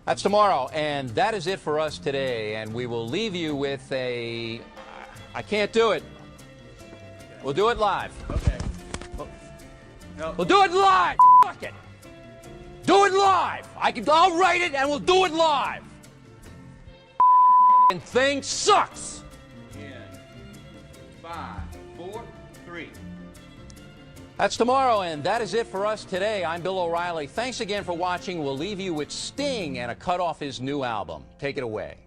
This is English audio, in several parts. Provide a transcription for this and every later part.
That's tomorrow, and that is it for us today. And we will leave you with a... I can't do it. We'll do it live. Okay. No. We'll do it live. Fuck it. Do it live. I'll write it, and we'll do it live. And thing sucks. In 5, 4, 3. That's tomorrow, and that is it for us today. I'm Bill O'Reilly. Thanks again for watching. We'll leave you with Sting and a cut off his new album. Take it away.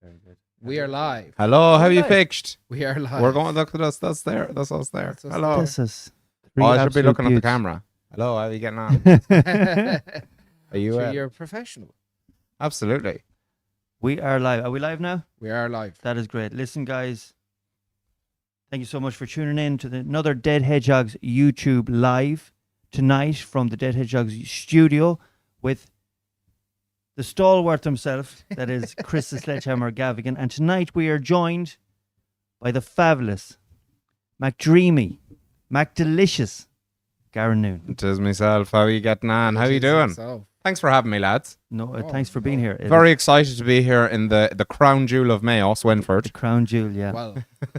Very good. We are live. Hello, how are you fixed? We are live. We're going to look at us. That's there. That's us there. That's us Hello. This is Oh, I should be looking at the camera. Hello, how are you getting on? Are you? So you're a professional. Absolutely. We are live. Are we live now? We are live. That is great. Listen, guys, thank you so much for tuning in to another Dead Hedgehogs YouTube live tonight from the Dead Hedgehogs studio with the stalwart himself, that is Chris the Sledgehammer Gavigan. And tonight we are joined by the fabulous, MacDreamy, MacDelicious, Garen Noon. It is myself. How are you getting on? How are you doing? So, Thanks for having me, lads. No, Oh, thanks for being here. It Very is excited to be here in the crown jewel of Mayo, the Swinford. crown jewel, yeah. well,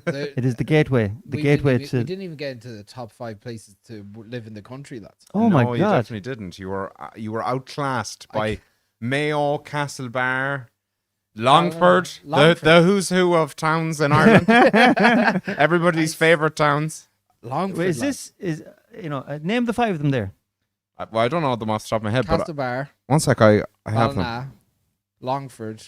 It is the gateway. The gateway we to. didn't even get into the top 5 places to live in the country, lads. Oh my No, you God. definitely didn't. You were outclassed by Mayo, Castlebar, Longford, Longford. the who's who of towns in Ireland. Everybody's favourite towns. Longford. Wait, name the 5 of them there. Well, I don't know them off the top of my head, but Castlebar, one sec, I have them. Ballina, Longford,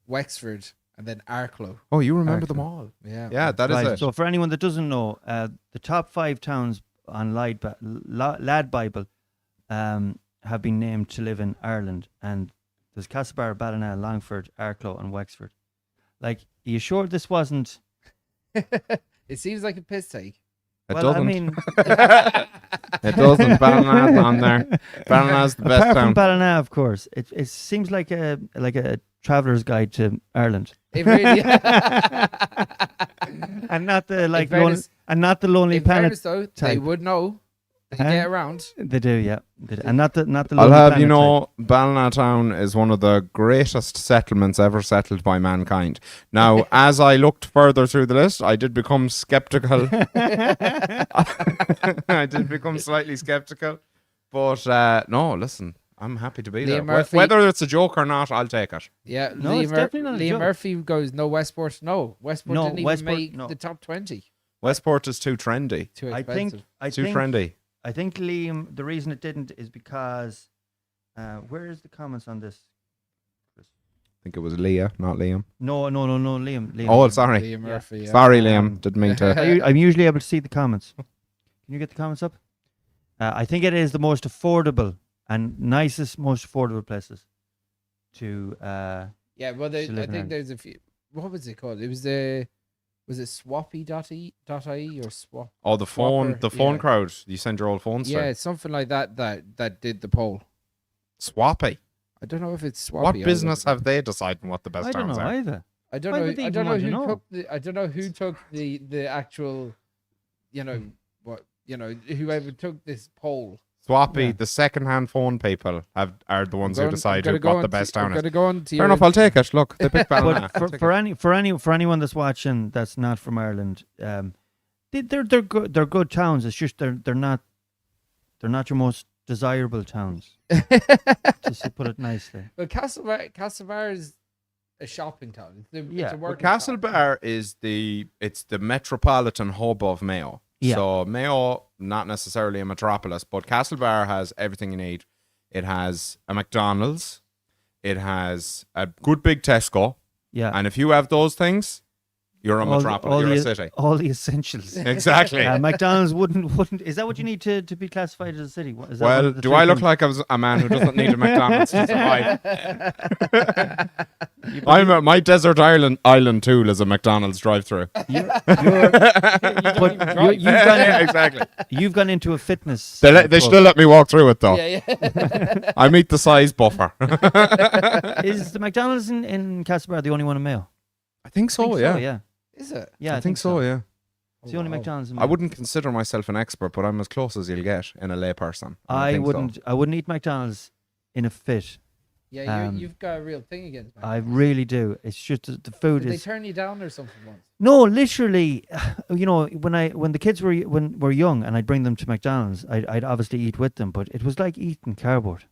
Wexford, and then Arklow. Oh, you remember them all? Yeah. Yeah, that is Right, it. so for anyone that doesn't know, the top 5 towns on Lad Bible have been named to live in Ireland, and there's Castlebar, Ballina, Longford, Arklow, and Wexford. Like, are you sure this wasn't? It seems like a piss take. It well, doesn't. I mean, It doesn't. Ballina's on there. Ballina's the best apart town. from Ballina, of course, it seems like a traveller's guide to Ireland, It really. and not the In fairness- Lonely in Planet. fairness, though, they type. would know. They Huh? get around. They do, yeah, they do. And not the Lonely I'll have Planet you type. know, Ballina town is one of the greatest settlements ever settled by mankind. Now, as I looked further through the list, I did become skeptical. I did become slightly skeptical, but no, listen, I'm happy to be there. Liam Murphy- Whether it's a joke or not, I'll take it. Yeah, No, it's definitely not a Liam joke. Murphy goes, no, Westport. No, Westport No, didn't even Westport, make no. the top 20. Westport is too trendy. Too I expensive. Too trendy. I think Liam. The reason it didn't is because where is the comments on this? I think it was Leah, not Liam. No, Liam. Oh, sorry. Liam Murphy. Yeah. Sorry, Liam. Didn't mean to. I'm usually able to see the comments. Can you get the comments up? I think it is the most affordable and nicest, most affordable places to. Yeah, well, To I live in think Ireland. there's a few. What was it called? It was was it swappy.ie or swap? Oh, the phone Swapper, yeah. crowd. You send your old phones Yeah, to. it's something like that did the poll. Swappy. I don't know if it's swappy. What business have they decided what the best I don't towns know are? either. I don't Why know. would they I even don't know want to who know? took the. I don't know who took the actual. Whoever took this poll. Swappy, Yeah. the second-hand phone people are the ones who decide what the best town I'm is. gonna go on to Fair enough, I'll take it. Look, they picked Ballina. But for anyone that's watching that's not from Ireland, they're good towns. It's just they're not your most desirable towns. Just to put it nicely. But Castlebar is a shopping town. It's Yeah. a Well, working town. Castlebar is the metropolitan hub of Mayo. Yeah. So Mayo, not necessarily a metropolis, but Castlebar has everything you need. It has a McDonald's. It has a good big Tesco. Yeah. And if you have those things, you're a metropolis. You're a city. All the essentials. Exactly. McDonald's wouldn't. Is that what you need to be classified as a city? Is that one Well, of the do three I look things? like I was a man who doesn't need a McDonald's to survive? My desert island tool is a McDonald's drive-through. Exactly. You've gone into a fitness. They club. still let me walk through it though. Yeah. I meet the size buffer. Is the McDonald's in Castlebar the only one in Mayo? I think so. I think Yeah. so, yeah. Is it? Yeah, I think so. Yeah. It's the only wow. McDonald's. I wouldn't consider myself an expert, but I'm as close as you'll get in a layperson. I think so. wouldn't. I wouldn't eat McDonald's in a fit. Yeah, Um, you've got a real thing against I McDonald's. really do. It's just the food Did they is. turn you down or something once? No, literally, you know, when the kids were young and I'd bring them to McDonald's, I'd obviously eat with them, but it was like eating cardboard.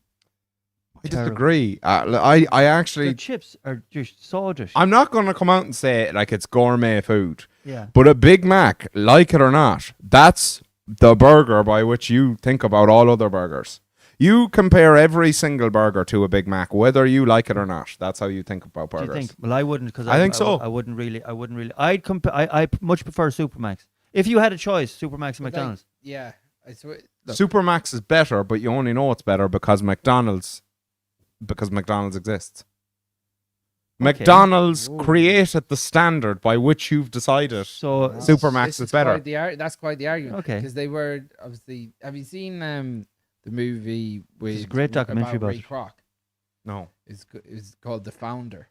I Terrible. disagree. I Their actually, chips are just sawdust. I'm not going to come out and say like it's gourmet food, Yeah. but a Big Mac, like it or not, that's the burger by which you think about all other burgers. You compare every single burger to a Big Mac, whether you like it or not. That's how you think about Do burgers. you think? Well, I wouldn't because I think so. I wouldn't really. I'd I much prefer Supermax. If you had a choice, Supermax and McDonald's. Yeah, I swear. Look, Supermax is better, but you only know it's better because McDonald's exists. McDonald's Ooh. created the standard by which you've decided So Supermax this is better. That's quite the argument. Okay. Because they were obviously. Have you seen the movie with a great documentary about Ray it. Kroc? No. It's called The Founder.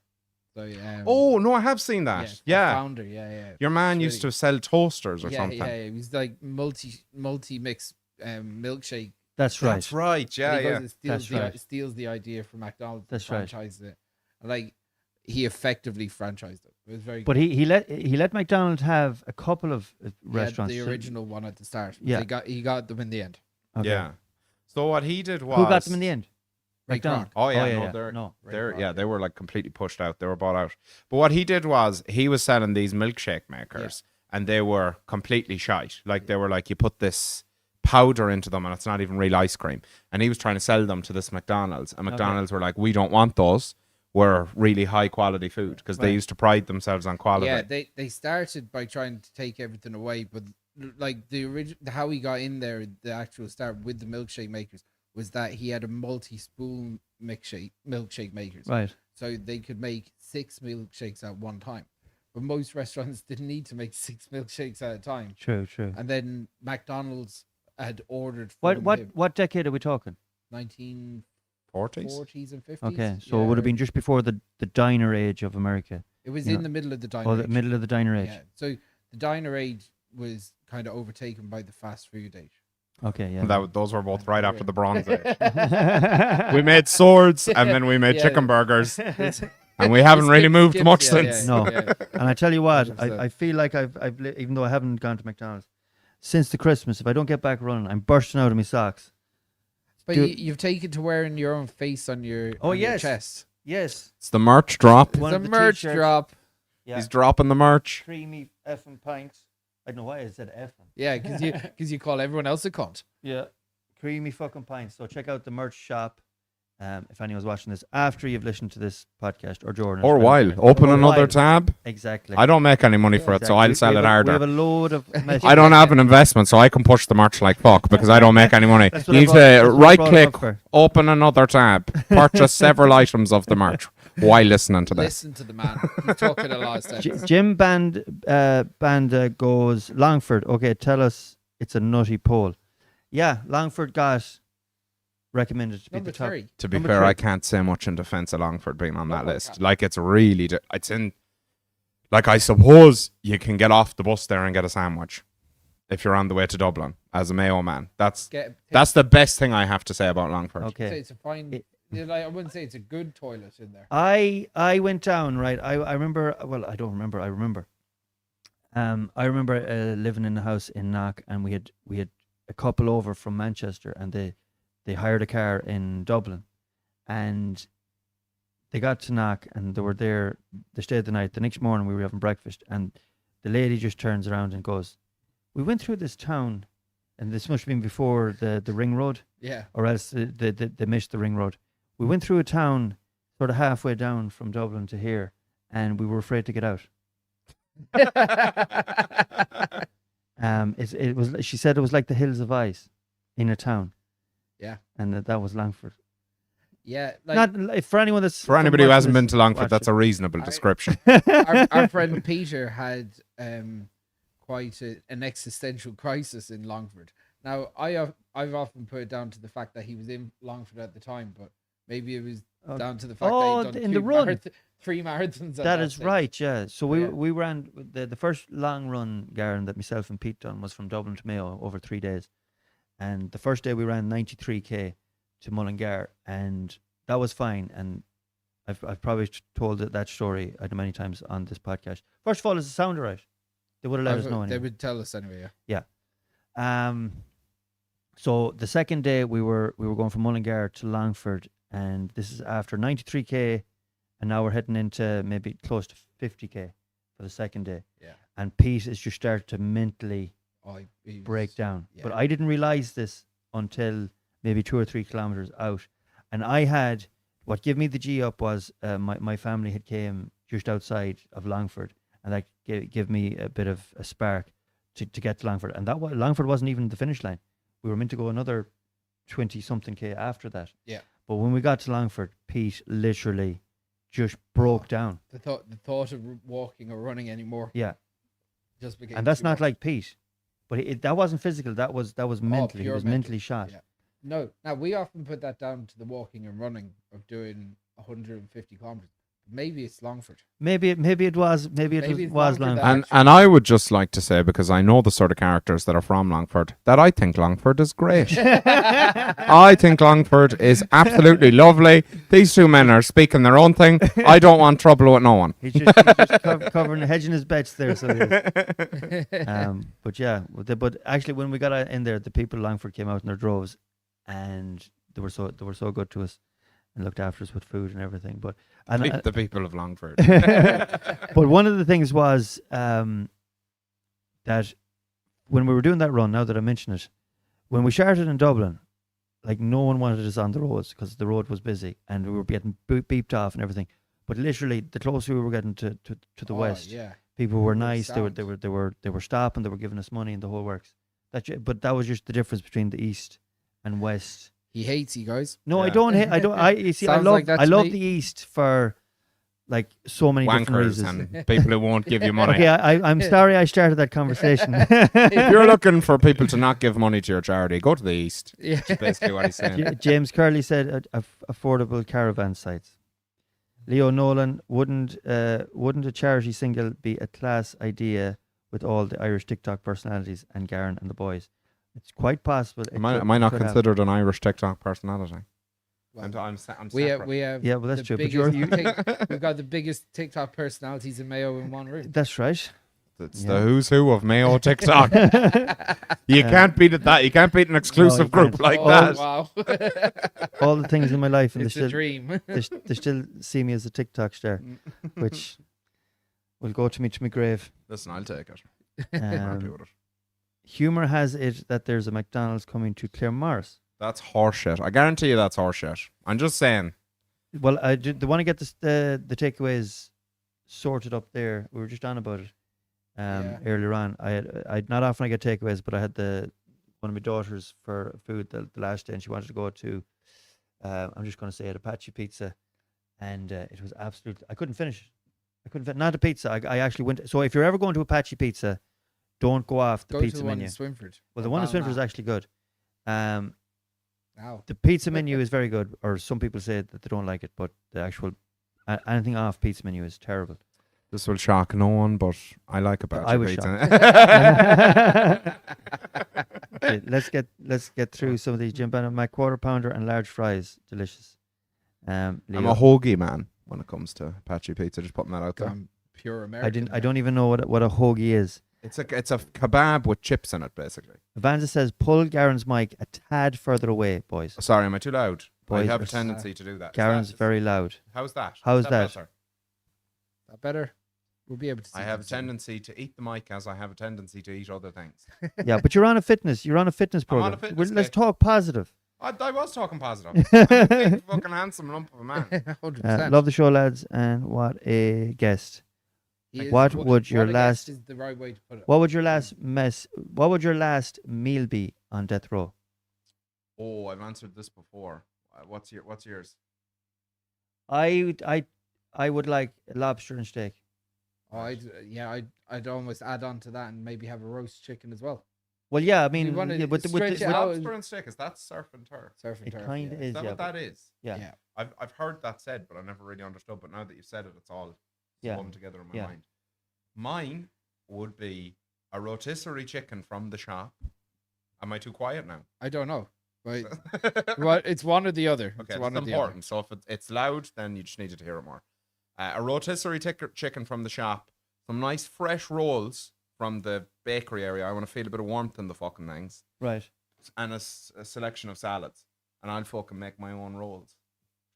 So Oh no, I have seen that. The Yeah. Founder. Yeah. Your man It's used really- to sell toasters or yeah, something. Yeah, it was like multi mix milkshake. that's right. That's right. Yeah, And he goes yeah. and steals That's right. steals the idea from McDonald's. That's and right. franchises it. And, like he effectively franchised it. It was very. But he let McDonald's have a couple of restaurants. the original one at the start. Yeah. He got them in the end. Okay. Yeah. So what he did was Who got them in the end? Ray McDonald's. Kroc. Oh yeah, yeah, no, yeah. they're No. they're Kroc, yeah, yeah. they were like completely pushed out. They were bought out. But what he did was he was selling these milkshake makers, and they were completely shite. Like they were like you put this powder into them, and it's not even real ice cream. And he was trying to sell them to this McDonald's, and McDonald's were like, we don't want those. We're really high quality food because they Right. used to pride themselves on quality. Yeah, they started by trying to take everything away, but like the original, how he got in there, the actual start with the milkshake makers was that he had a multi-spoon milkshake makers, Right. so they could make 6 milkshakes at one time. But most restaurants didn't need to make 6 milkshakes at a time. True. And then McDonald's had ordered What from what him what decade are we talking? 1940s 40s. and 50s. Okay, so it would have been just before the diner age of America. It was you in know, the middle of the diner. Or the age. middle of the diner age. Yeah. So the diner age was kind of overtaken by the fast food age. Okay, yeah. Those were both right after the Bronze Age. We made swords and then we made Yeah. chicken burgers, and we haven't really moved much since. No. And I tell you what, 100%. I feel like even though I haven't gone to McDonald's since the Christmas, if I don't get back running, I'm bursting out of my socks. But Do- you've taken to wearing your own face on your Oh, on your yes. chest. Yes. It's the merch drop. One It's a of the merch t-shirts. drop. Yeah. He's dropping the merch. Creamy effing pints. I don't know why I said effing. Yeah, because you call everyone else a cunt. Yeah. Creamy fucking pints. So check out the merch shop. If anyone's watching this after you've listened to this podcast, or Jordan. Or as while. well. Open Or another while. tab. Exactly. I don't make any money for it, so I'll sell it We have harder. a load of messages. I don't have an investment, so I can push the merch like fuck because I don't make any money. That's You what I need brought- to that's what I right brought it click, up for. open another tab, purchase several items of the merch while listening to this. Listen to the man. He's talking a lot of stuff. Jim Banda goes, Longford. Okay, tell us it's a nutty poll. Yeah, Longford got recommended to be Number the top. 3. To be Number fair, three. I can't say much in defense of Longford being on that Oh, list. okay. Like it's really, it's in. Like I suppose you can get off the bus there and get a sandwich if you're on the way to Dublin as a Mayo man. That's the best thing I have to say about Longford. Okay. It's a fine. It- I wouldn't say it's a good toilet in there. I went down, right. I remember, well, I don't remember. I remember. I remember living in a house in Knock, and we had a couple over from Manchester, and they hired a car in Dublin, and they got to Knock, and they were there. They stayed the night. The next morning, we were having breakfast, and the lady just turns around and goes, "We went through this town, and this must have been before the ring road, Yeah. or else they missed the ring road. We went through a town sort of halfway down from Dublin to here, and we were afraid to get out." It was. She said it was like the hills of ice in a town. Yeah. And that was Longford. Yeah. Like Not for anyone that's For anybody who hasn't been to Longford, that's a reasonable I- description. our friend Peter had quite an existential crisis in Longford. Now, I've often put it down to the fact that he was in Longford at the time, but maybe it was down to the fact oh, that he'd done in the run. 3 marathons. At That is stage. right, yeah. So Yeah. we ran the first long run, Garen, that myself and Pete done was from Dublin to Mayo over 3 days. And the first day we ran 93k to Mullingar, and that was fine. And I've probably told that story many times on this podcast. First of all, is the sound right? They would have let us know. They Anyway. would tell us anyway. Yeah. So the second day we were going from Mullingar to Longford, and this is after 93k, and now we're heading into maybe close to 50k for the second day. Yeah. And Pete is just started to mentally He break was- down. yeah. But I didn't realize this until maybe 2 or 3 kilometers out, and I had what gave me the G up was my family had came just outside of Longford, and that gave me a bit of a spark to get to Longford, and Longford wasn't even the finish line. We were meant to go another 20 something k after that. Yeah. But when we got to Longford, Pete literally just broke down. The thought of walking or running anymore Yeah. just became. And that's too not much. like Pete. But that wasn't physical. That was mental. He pure was mental. mentally shot. Yeah. No, now we often put that down to the walking and running of doing 150 kilometers. Maybe it's Longford. Maybe it was Maybe it's was Longford Longford. that- And I would just like to say, because I know the sort of characters that are from Longford, that I think Longford is great. I think Longford is absolutely lovely. These two men are speaking their own thing. I don't want trouble with no one. He's just covering the hedge in his bets there. So he is. But yeah, but actually, when we got in there, the people of Longford came out in their droves, and they were so good to us and looked after us with food and everything. But The people of Longford. but one of the things was that when we were doing that run, now that I mention it, when we started in Dublin, like no one wanted us on the roads because the road was busy and we were getting beeped off and everything. But literally, the closer we were getting to the west, Yeah. people were nice. sound. They were stopping. They were giving us money and the whole works. But that was just the difference between the east and west. He hates you guys. No, I Yeah. don't hate. You see, I Sounds love like that I to love me. the east for like so many different Wankers reasons. and people who won't give you money. Okay, I'm sorry I started that conversation. If you're looking for people to not give money to your charity, go to the east. Yeah. That's basically what he's saying. James Curley said affordable caravan sites. Leo Nolan, wouldn't a charity single be a class idea with all the Irish TikTok personalities and Garen and the boys? It's quite possible. Am I not considered an Irish TikTok personality? Well, I'm we separate. have Yeah, well, that's the true. But you're, biggest we've got the biggest TikTok personalities in Mayo in one room. that's right. It's Yeah. the who's who of Mayo TikTok. You can't beat it. That you can't beat an exclusive you group can't. like Oh, that. wow. All the things in my life, and It's a dream. they still see me as a TikTok star, which will go to me to my grave. Listen, I'll take it. I'm happy with it. Humor has it that there's a McDonald's coming to Claremorris. That's horseshit. I guarantee you that's horseshit. I'm just saying. Well, they want to get the takeaways sorted up there. We were just on about it Yeah. earlier on. I not often I get takeaways, but I had one of my daughters for food the last day, and she wanted to go to I'm just going to say it, Apache Pizza, and it was absolute. I couldn't finish. Not a pizza. I actually went. So if you're ever going to Apache Pizza, don't go off the Go pizza to the one menu. in Swinford. Well, the one in Swinford is actually good. Wow. The pizza menu is very good, or some people say that they don't like it, but the actual anything off pizza menu is terrible. This will shock no one, but I like about I was pizza. Okay, let's get through some of these. Jim Bennett, my quarter pounder and large fries, delicious. I'm Leo, a hoagie man when it comes to Apache Pizza. Just putting that out there. I'm pure American. I don't even know what a hoagie is. It's a kebab with chips in it, basically. Vanza says, pull Garen's mic a tad further away, boys. Sorry, am I too loud? Boys I have are a tendency to do that. Garen's very loud. How's that? How's Is that? better? That better. We'll be able to see I have a this soon. tendency to eat the mic as I have a tendency to eat other things. Yeah, but you're on a fitness I'm on program. a fitness Let's kick. talk positive. I was talking positive. I'm a big fucking handsome lump of a man. 100%. Love the show, lads, and what a guest. He is- what would your a guest last- is the right way to put it. What would your last meal be on death row? Oh, I've answered this before. What's yours? I would like lobster and steak. Oh, I'd almost add on to that and maybe have a roast chicken as well. Well, yeah, I mean, wanna yeah, with stretch the, it with, out. Lobster and steak, is that surf and turf? Surf and it turf. kind of yeah. is, Is that yeah. what that is? Yeah. Yeah. I've heard that said, but I never really understood. But now that you've said it, it's all Yeah. one together in my Yeah. mind. Mine would be a rotisserie chicken from the shop. Am I too quiet now? I don't know. But what? It's one or the other. Okay, It's one that's or the other. important. So if it's loud, then you just needed to hear it more. A rotisserie chicken from the shop. Some nice fresh rolls from the bakery area. I want to feel a bit of warmth in the fucking things. right. And a selection of salads. And I'll fucking make my own rolls.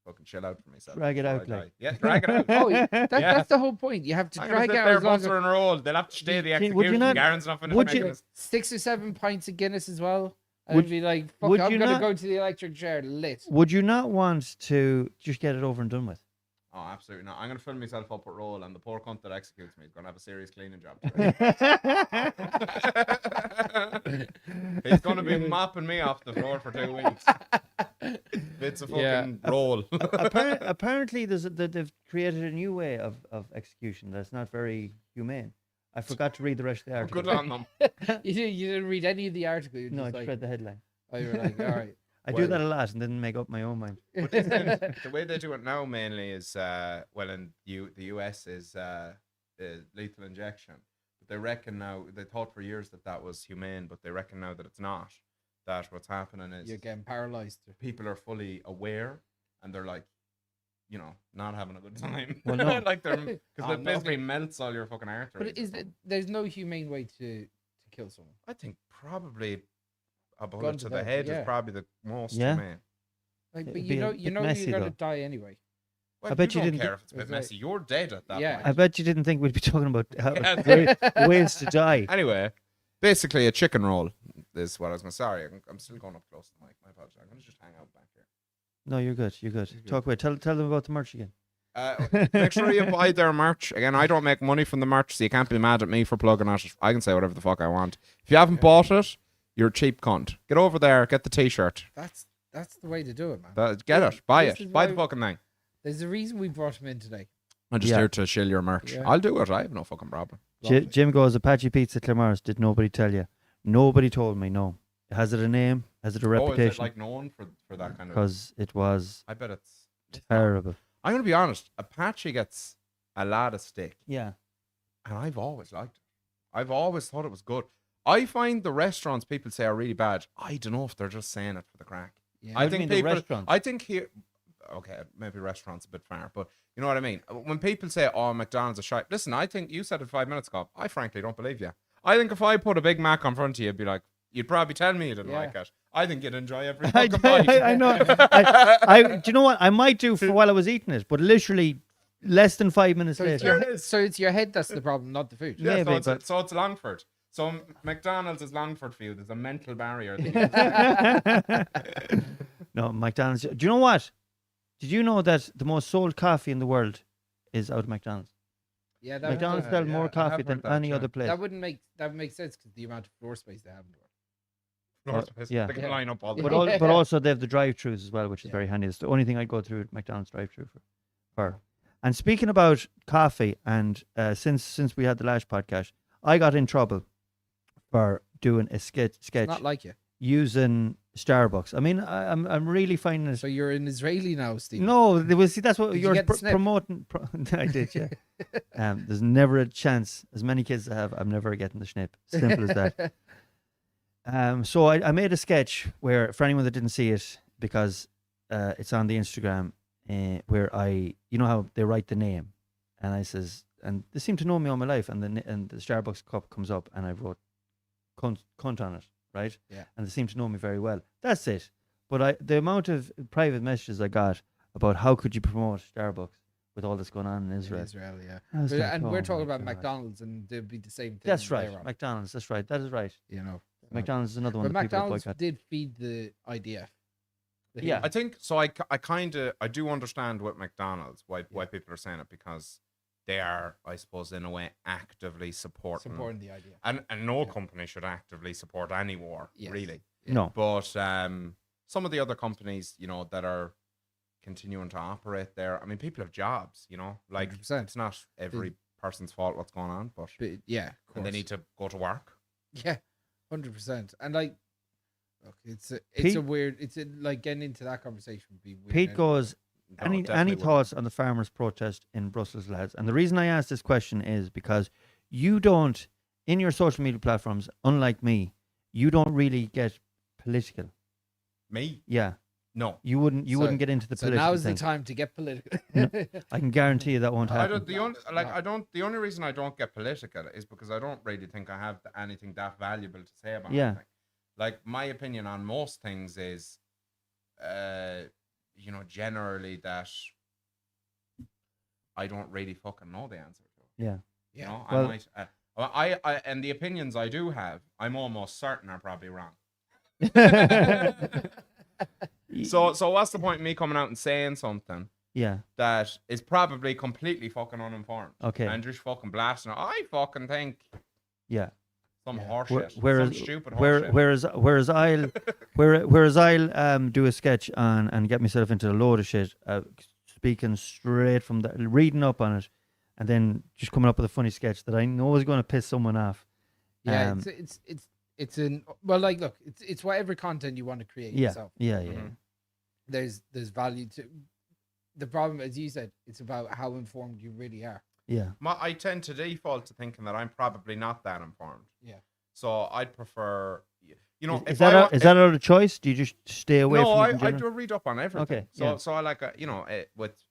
Fucking chill out for myself. Drag it before out, I die. like. Yeah, drag it out. Oh, yeah, Yeah. that's the whole point. You have to I'm gonna drag sit out there as long as butter and roll. They'll have to stay the Would you execution. not- Garen's not finished would you- making this. 6 or 7 pints of Guinness as well. And Would- be like, fuck, would I'm you gonna not- go to the electric chair lit. Would you not want to just get it over and done with? Oh, absolutely not. I'm going to fill myself up with roll, and the poor cunt that executes me is going to have a serious cleaning job today. He's going to be mopping me off the floor for 2 weeks. Bits of fucking Yeah. roll. Apparently, they've created a new way of execution that's not very humane. I forgot to read the rest of the article. Good on them. You didn't read any of the article. You're No, I just just like, read the headline. oh, you were like, all right. I Well- do that a lot and then make up my own mind. But isn't the way they do it now mainly is, well, in the US is lethal injection. But they reckon now, they thought for years that was humane, but they reckon now that it's not. That what's happening is You're getting paralyzed. people are fully aware and they're like, you know, not having a good time. Well, no. Like they're because Oh, it no. basically melts all your fucking arteries. But there's no humane way to kill someone. I think probably a bullet Gun to to the the- head yeah. is probably the most Yeah. humane. Like, It'd but be you a know, bit messy, you're gonna though. die anyway. Well, I bet you don't didn't care if it's a bit It's like- messy. You're dead at that Yeah. point. I bet you didn't think we'd be talking about Yes. ways to die. Anyway, basically a chicken roll is what I was going to. Sorry, I'm still going up close to the mic. My apologies. I'm going to just hang out back here. No, you're good. You're good. You're good. Talk away. Tell them about the merch again. Make sure you buy their merch. Again, I don't make money from the merch, so you can't be mad at me for plugging it. I can say whatever the fuck I want. If you haven't bought it, you're a cheap cunt. Get over there, get the t-shirt. That's the way to do it, man. Get it, buy This it, is buy the why- fucking thing. There's a reason we brought him in today. I'm just Yeah. here to shill your merch. Yeah. I'll do it. I have no fucking problem. Jim goes, Apache Pizza Claremorris. Did nobody tell you? Nobody told me, no. Has it a name? Has it a Oh, is it reputation? like known for that kind of? Because it was I bet it's terrible. I'm gonna be honest. Apache gets a lot of stick, Yeah. and I've always liked it. I've always thought it was good. I find the restaurants people say are really bad. I don't know if they're just saying it for the crack. Yeah. What I do you think mean, the people. restaurants? I think here. Okay, maybe restaurants a bit far, but you know what I mean. When people say, "Oh, McDonald's is shite," listen. I think you said it 5 minutes ago. I frankly don't believe you. I think if I put a Big Mac in front of you, you'd be like, you'd probably tell me you didn't Yeah. like it. I think you'd enjoy every I, fucking bite. I know. Do you know what? I might do for while I was eating it, but literally less than 5 minutes So it's, later. your, so it's your head that's the problem, not the food. Yeah, Maybe, so, but- so it's Longford. So McDonald's is Longford for you. There's a mental barrier. That you No, McDonald's. Do you know what? Did you know that the most sold coffee in the world is out of McDonald's? Yeah, that McDonald's yeah, sell yeah, more I have coffee heard than that, any yeah. other place. that wouldn't make sense because the amount of floor space they have in the world. Yeah. They can Yeah. line up all the But, time. but also they have the drive-throughs as well, which is Yeah. very handy. It's the only thing I'd go through McDonald's drive-through for. And speaking about coffee, and since we had the last podcast, I got in trouble for doing a sketch It's not like you. using Starbucks. I mean, I'm really finding it. So you're an Israeli now, Steve. No, there was, see, that's what Did you you're get the snip? promoting. I did, yeah. There's never a chance. As many kids I have, I'm never getting the snip. Simple as that. So I made a sketch where, for anyone that didn't see it, because it's on the Instagram, where you know how they write the name, and I says, and they seem to know me all my life, and the Starbucks cup comes up, and I wrote cunt on it, right? Yeah. And they seem to know me very well. That's it. But the amount of private messages I got about how could you promote Starbucks with all this going on in In Israel. Israel, yeah. I was But- like, and oh we're talking my about God. McDonald's, and there'd be the same thing. That's right. there on, McDonald's. That's right. That is right. You know, McDonald's is another one but that people McDonald's boycott. did feed the IDF. Yeah. I think so. I kind of I do understand with McDonald's why people are saying it, because they are, I suppose, in a way actively supporting supporting the idea. and no company should actively support any war, Yes. really. Yeah. No. But some of the other companies, you know, that are continuing to operate there, I mean, people have jobs, you know, like 100%. it's not every person's fault what's going on, but But yeah, of and they course. need to go to work. Yeah, 100%. And like, look, it's a Pete- weird. Like getting into that conversation would be weird. Pete goes, No, any definitely wouldn't. thoughts on the farmers' protest in Brussels, lads? And the reason I ask this question is because you don't, in your social media platforms, unlike me, you don't really get political. Me? Yeah, No. you wouldn't get into the So political now's thing. the time to get political. I can guarantee you that won't I happen. don't. The only reason I don't get political is because I don't really think I have anything that valuable to say about Yeah. anything. Like my opinion on most things is, generally that I don't really fucking know the answer to. Yeah. You know, Well- I might. I and the opinions I do have, I'm almost certain are probably wrong. So what's the point in me coming out and saying something Yeah. that is probably completely fucking uninformed? Okay. And just fucking blasting. I fucking think Yeah. some Yeah. horseshit. Whereas, Some stupid where, horseshit. whereas I'll do a sketch on and get myself into a load of shit, speaking straight from the reading up on it, and then just coming up with a funny sketch that I know is going to piss someone off. Yeah, Um, it's an well, like, look, it's whatever content you want to create Yeah. yourself. Yeah. Mhm. There's value to. The problem, as you said, it's about how informed you really are. Yeah. I tend to default to thinking that I'm probably not that informed. Yeah. So I'd prefer, Is if that I a, wa- is that out of choice? Do you just stay away no, from it in I general? do read up on everything. Okay, So yeah. so I like with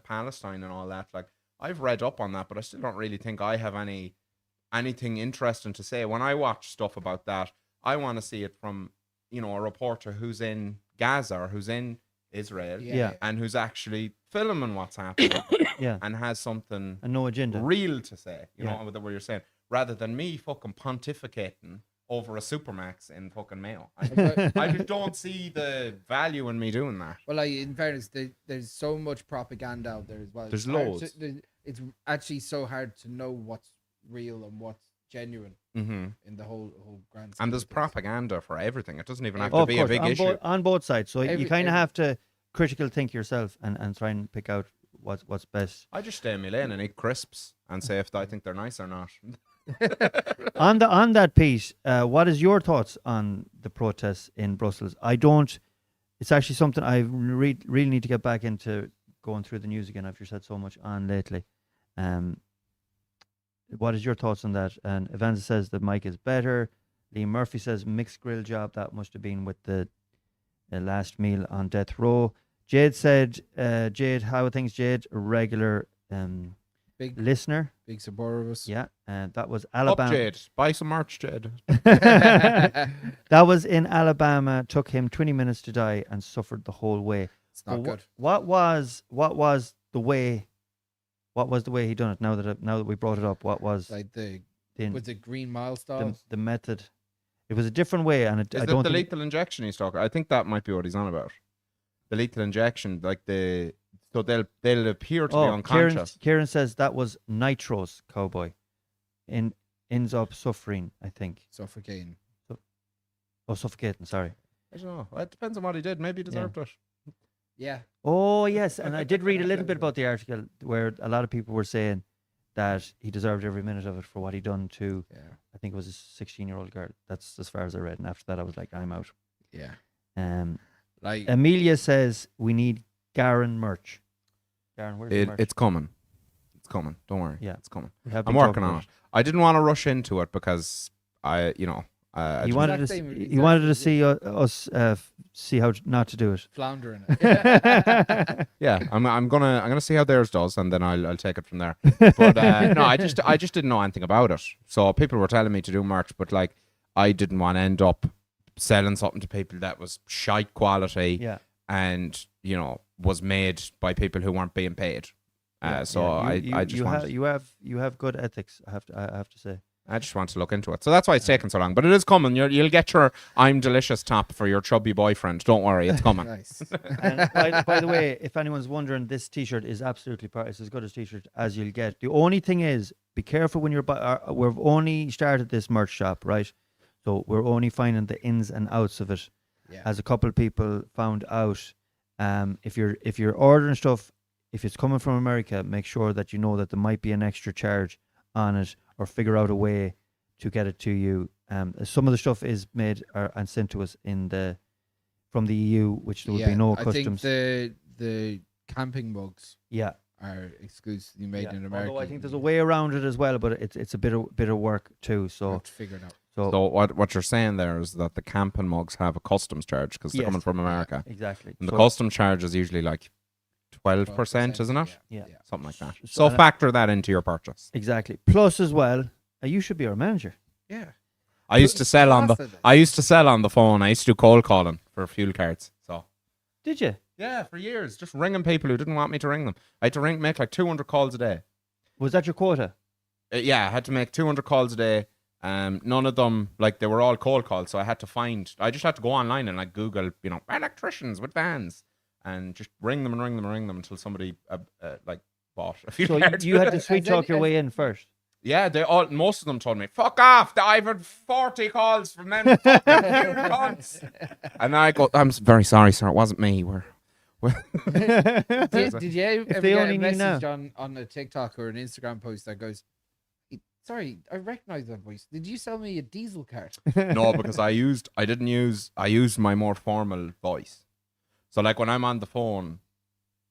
Palestine and all that. Like I've read up on that, but I still don't really think I have anything interesting to say. When I watch stuff about that, I want to see it from a reporter who's in Gaza or who's in Israel Yeah. and who's actually filming what's happening Yeah. and has something And no agenda. real to say. You Yeah. know what you're saying, rather than me fucking pontificating over a Supermax in fucking Mayo. I just don't see the value in me doing that. Well, like, in fairness, there's so much propaganda out there as well. There's It's hard loads. it's actually so hard to know what's real and what's genuine Mm-hmm. in the whole grand scheme And there's of things. propaganda for everything. It doesn't even have Oh, to of be course, a big on, issue. on both sides. So you Every- kind of every- have to critical think yourself and try and pick out what's best. I just stay in my lane and eat crisps and say if I think they're nice or not. On that piece, what is your thoughts on the protests in Brussels? I don't. It's actually something I really need to get back into going through the news again. I've just had so much on lately. What is your thoughts on that? And Evanza says that Mike is better. Liam Murphy says mixed grill job. That must have been with the last meal on death row. Jade said, Jade, how are things, Jade? A regular Big listener. big supporter of us. Yeah, and that was Up, Alabama. Jade. Buy some merch, Jade. That was in Alabama. Took him 20 minutes to die and suffered the whole way. It's not But good. What was the way? What was the way he done it? Now that we brought it up, what was Like the, with the green milestone. the method? It was a different way, and Is I it don't the think lethal injection he's talking? I think that might be what he's on about. The lethal injection, so they'll appear to be unconscious. Kieran says that was Nitro's cowboy, ends up suffering. I think. Suffocating. Oh, suffocating. Sorry. I don't know. It depends on what he did. Maybe he deserved it. Yeah. Oh yes, and I did read a little bit about the article where a lot of people were saying that he deserved every minute of it for what he done to. Yeah. I think it was a 16-year-old girl. That's as far as I read, and after that, I was like, I'm out. Yeah. Like Amelia says, we need Garen merch. Garen, where's the merch? It's coming. It's coming. Don't worry. Yeah. It's coming. We have I'm been working talking on about it. I didn't want to rush into it because I He wanted to Exact see, same- he wanted to exactly, see us see how not to do it. floundering it. yeah, I'm gonna see how theirs does, and then I'll take it from there. But no, I just didn't know anything about it. So people were telling me to do merch, but like I didn't want to end up selling something to people that was shite quality Yeah. and was made by people who weren't being paid. So I just wanted, you have good ethics. I have to say. I just want to look into it. So that's why it's taking so long. But it is coming. You'll get your I'm Delicious top for your chubby boyfriend. Don't worry, it's coming. Nice. And by the way, if anyone's wondering, this T-shirt is absolutely it's as good a T-shirt as you'll get. The only thing is, be careful when you're. We've only started this merch shop, right? So we're only finding the ins and outs of it. Yeah. As a couple of people found out, if you're ordering stuff, if it's coming from America, make sure that you know that there might be an extra charge on it, or figure out a way to get it to you Some of the stuff is made and sent to us from the EU, which there would be no I think customs. the camping mugs Yeah. are exclusively made Yeah. in America. Although I think there's a way around it as well, but it's a bit of work too. We'll So have to figure it out. So what you're saying there is that the camping mugs have a customs charge because they're Yes. coming from America. exactly. And the So- customs charge is usually like 12%, isn't it? Yeah. Something like that. So- So and- factor that into your purchase. Exactly. Plus as well, you should be our manager. Yeah. I used to sell on the Bastard. I used to sell on the phone. I used to do cold calling for fuel cards. So Did you? yeah, for years, just ringing people who didn't want me to ring them. I had to make like 200 calls a day. Was that your quota? Yeah, I had to make 200 calls a day. None of them, like, they were all cold calls. So I just had to go online and like Google, electricians with vans, and just ring them until somebody like bought a few So cards. you had to sweet talk your way in first. Yeah, most of them told me, "Fuck off! I've had 40 calls from them fucking fuel cunts." And I go, "I'm very sorry, sir. It wasn't me. Did you ever they get only a knew now. message on a TikTok or an Instagram post that goes, "Sorry, I recognize that voice. Did you sell me a diesel cart?" No, because I used my more formal voice. So like when I'm on the phone,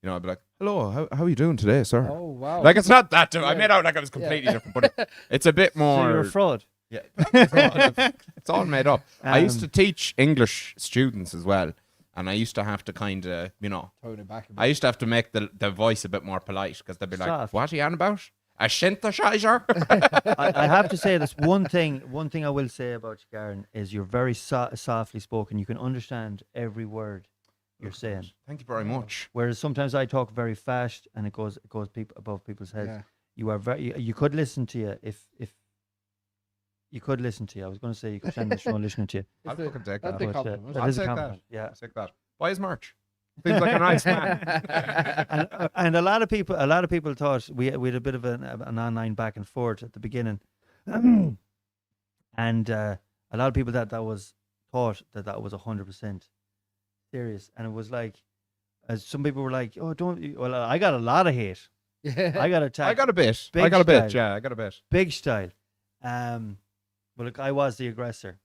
I'd be like, "Hello, how are you doing today, sir?" Oh wow! Like it's not that. I Yeah. made out like I was completely different, but it's a bit So you're a more. fraud. Yeah, it's all made up. I used to Um, teach English students as well, and I used to have to kind of, Tone it back a bit. I used to have to make the voice a bit more polite because they'd be like, Soft. "What are you on about? A synthesizer?" I have to say this one thing. One thing I will say about you, Garen, is you're very softly spoken. You can understand every word you're saying. Thank you very much. Whereas sometimes I talk very fast and it goes above people's heads. Yeah. You are you could listen to you if you could listen to you. I was going to say you could send the show listening to you. I'll fucking take That's that. a But, compliment. that I'll is a take that. compliment. Yeah. I'll take that. Buy his merch. Seems like a nice man. And a lot of people thought we had a bit of an online back and forth at the beginning, and a lot of people thought that was 100% serious, and it was like, as some people were like, "Oh, don't." Well, I got a lot of hate. I got attacked. I got a bit. Big I got a bit. style. Yeah, I got a bit. big style. But look, I was the aggressor,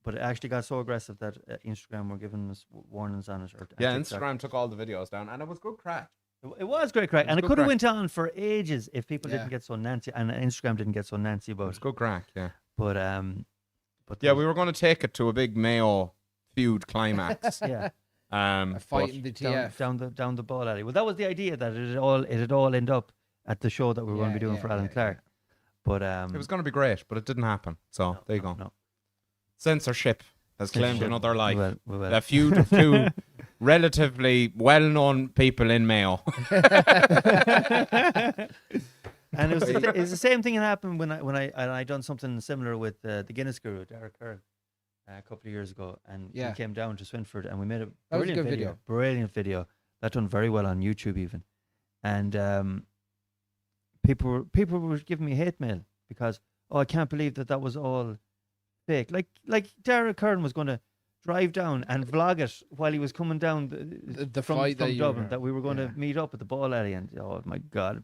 but it actually got so aggressive that Instagram were giving us warnings on it. Yeah, TikTok. Instagram took all the videos down, and it was good crack. It was great crack, It was and it good could have crack. went on for ages if people Yeah. didn't get so nancy, and Instagram didn't get so nancy It about was it. good crack. Yeah. But Yeah, we were going to take it to a big Mayo feud climax. yeah, A fight but- in the down, TF. down the ball alley. Well, that was the idea, that it had all end up at the show that we were going to be doing for Alan Clark. But it was going to be great, but it didn't happen. So there you go. no. Censorship has claimed another life. We will. A feud of two relatively well-known people in Mayo. And it's the same thing that happened when I done something similar with the Guinness Guru, Derek Kern, a couple of years ago, and Yeah. he came down to Swinford, and we made a That was a brilliant good video. brilliant video that done very well on YouTube even, and people were giving me hate mail because, oh, I can't believe that was all fake. Like Derek Kern was going to drive down and vlog it while he was coming down The from fight that you Dublin, were- that we were going yeah. to meet up at the ball alley, and oh my god.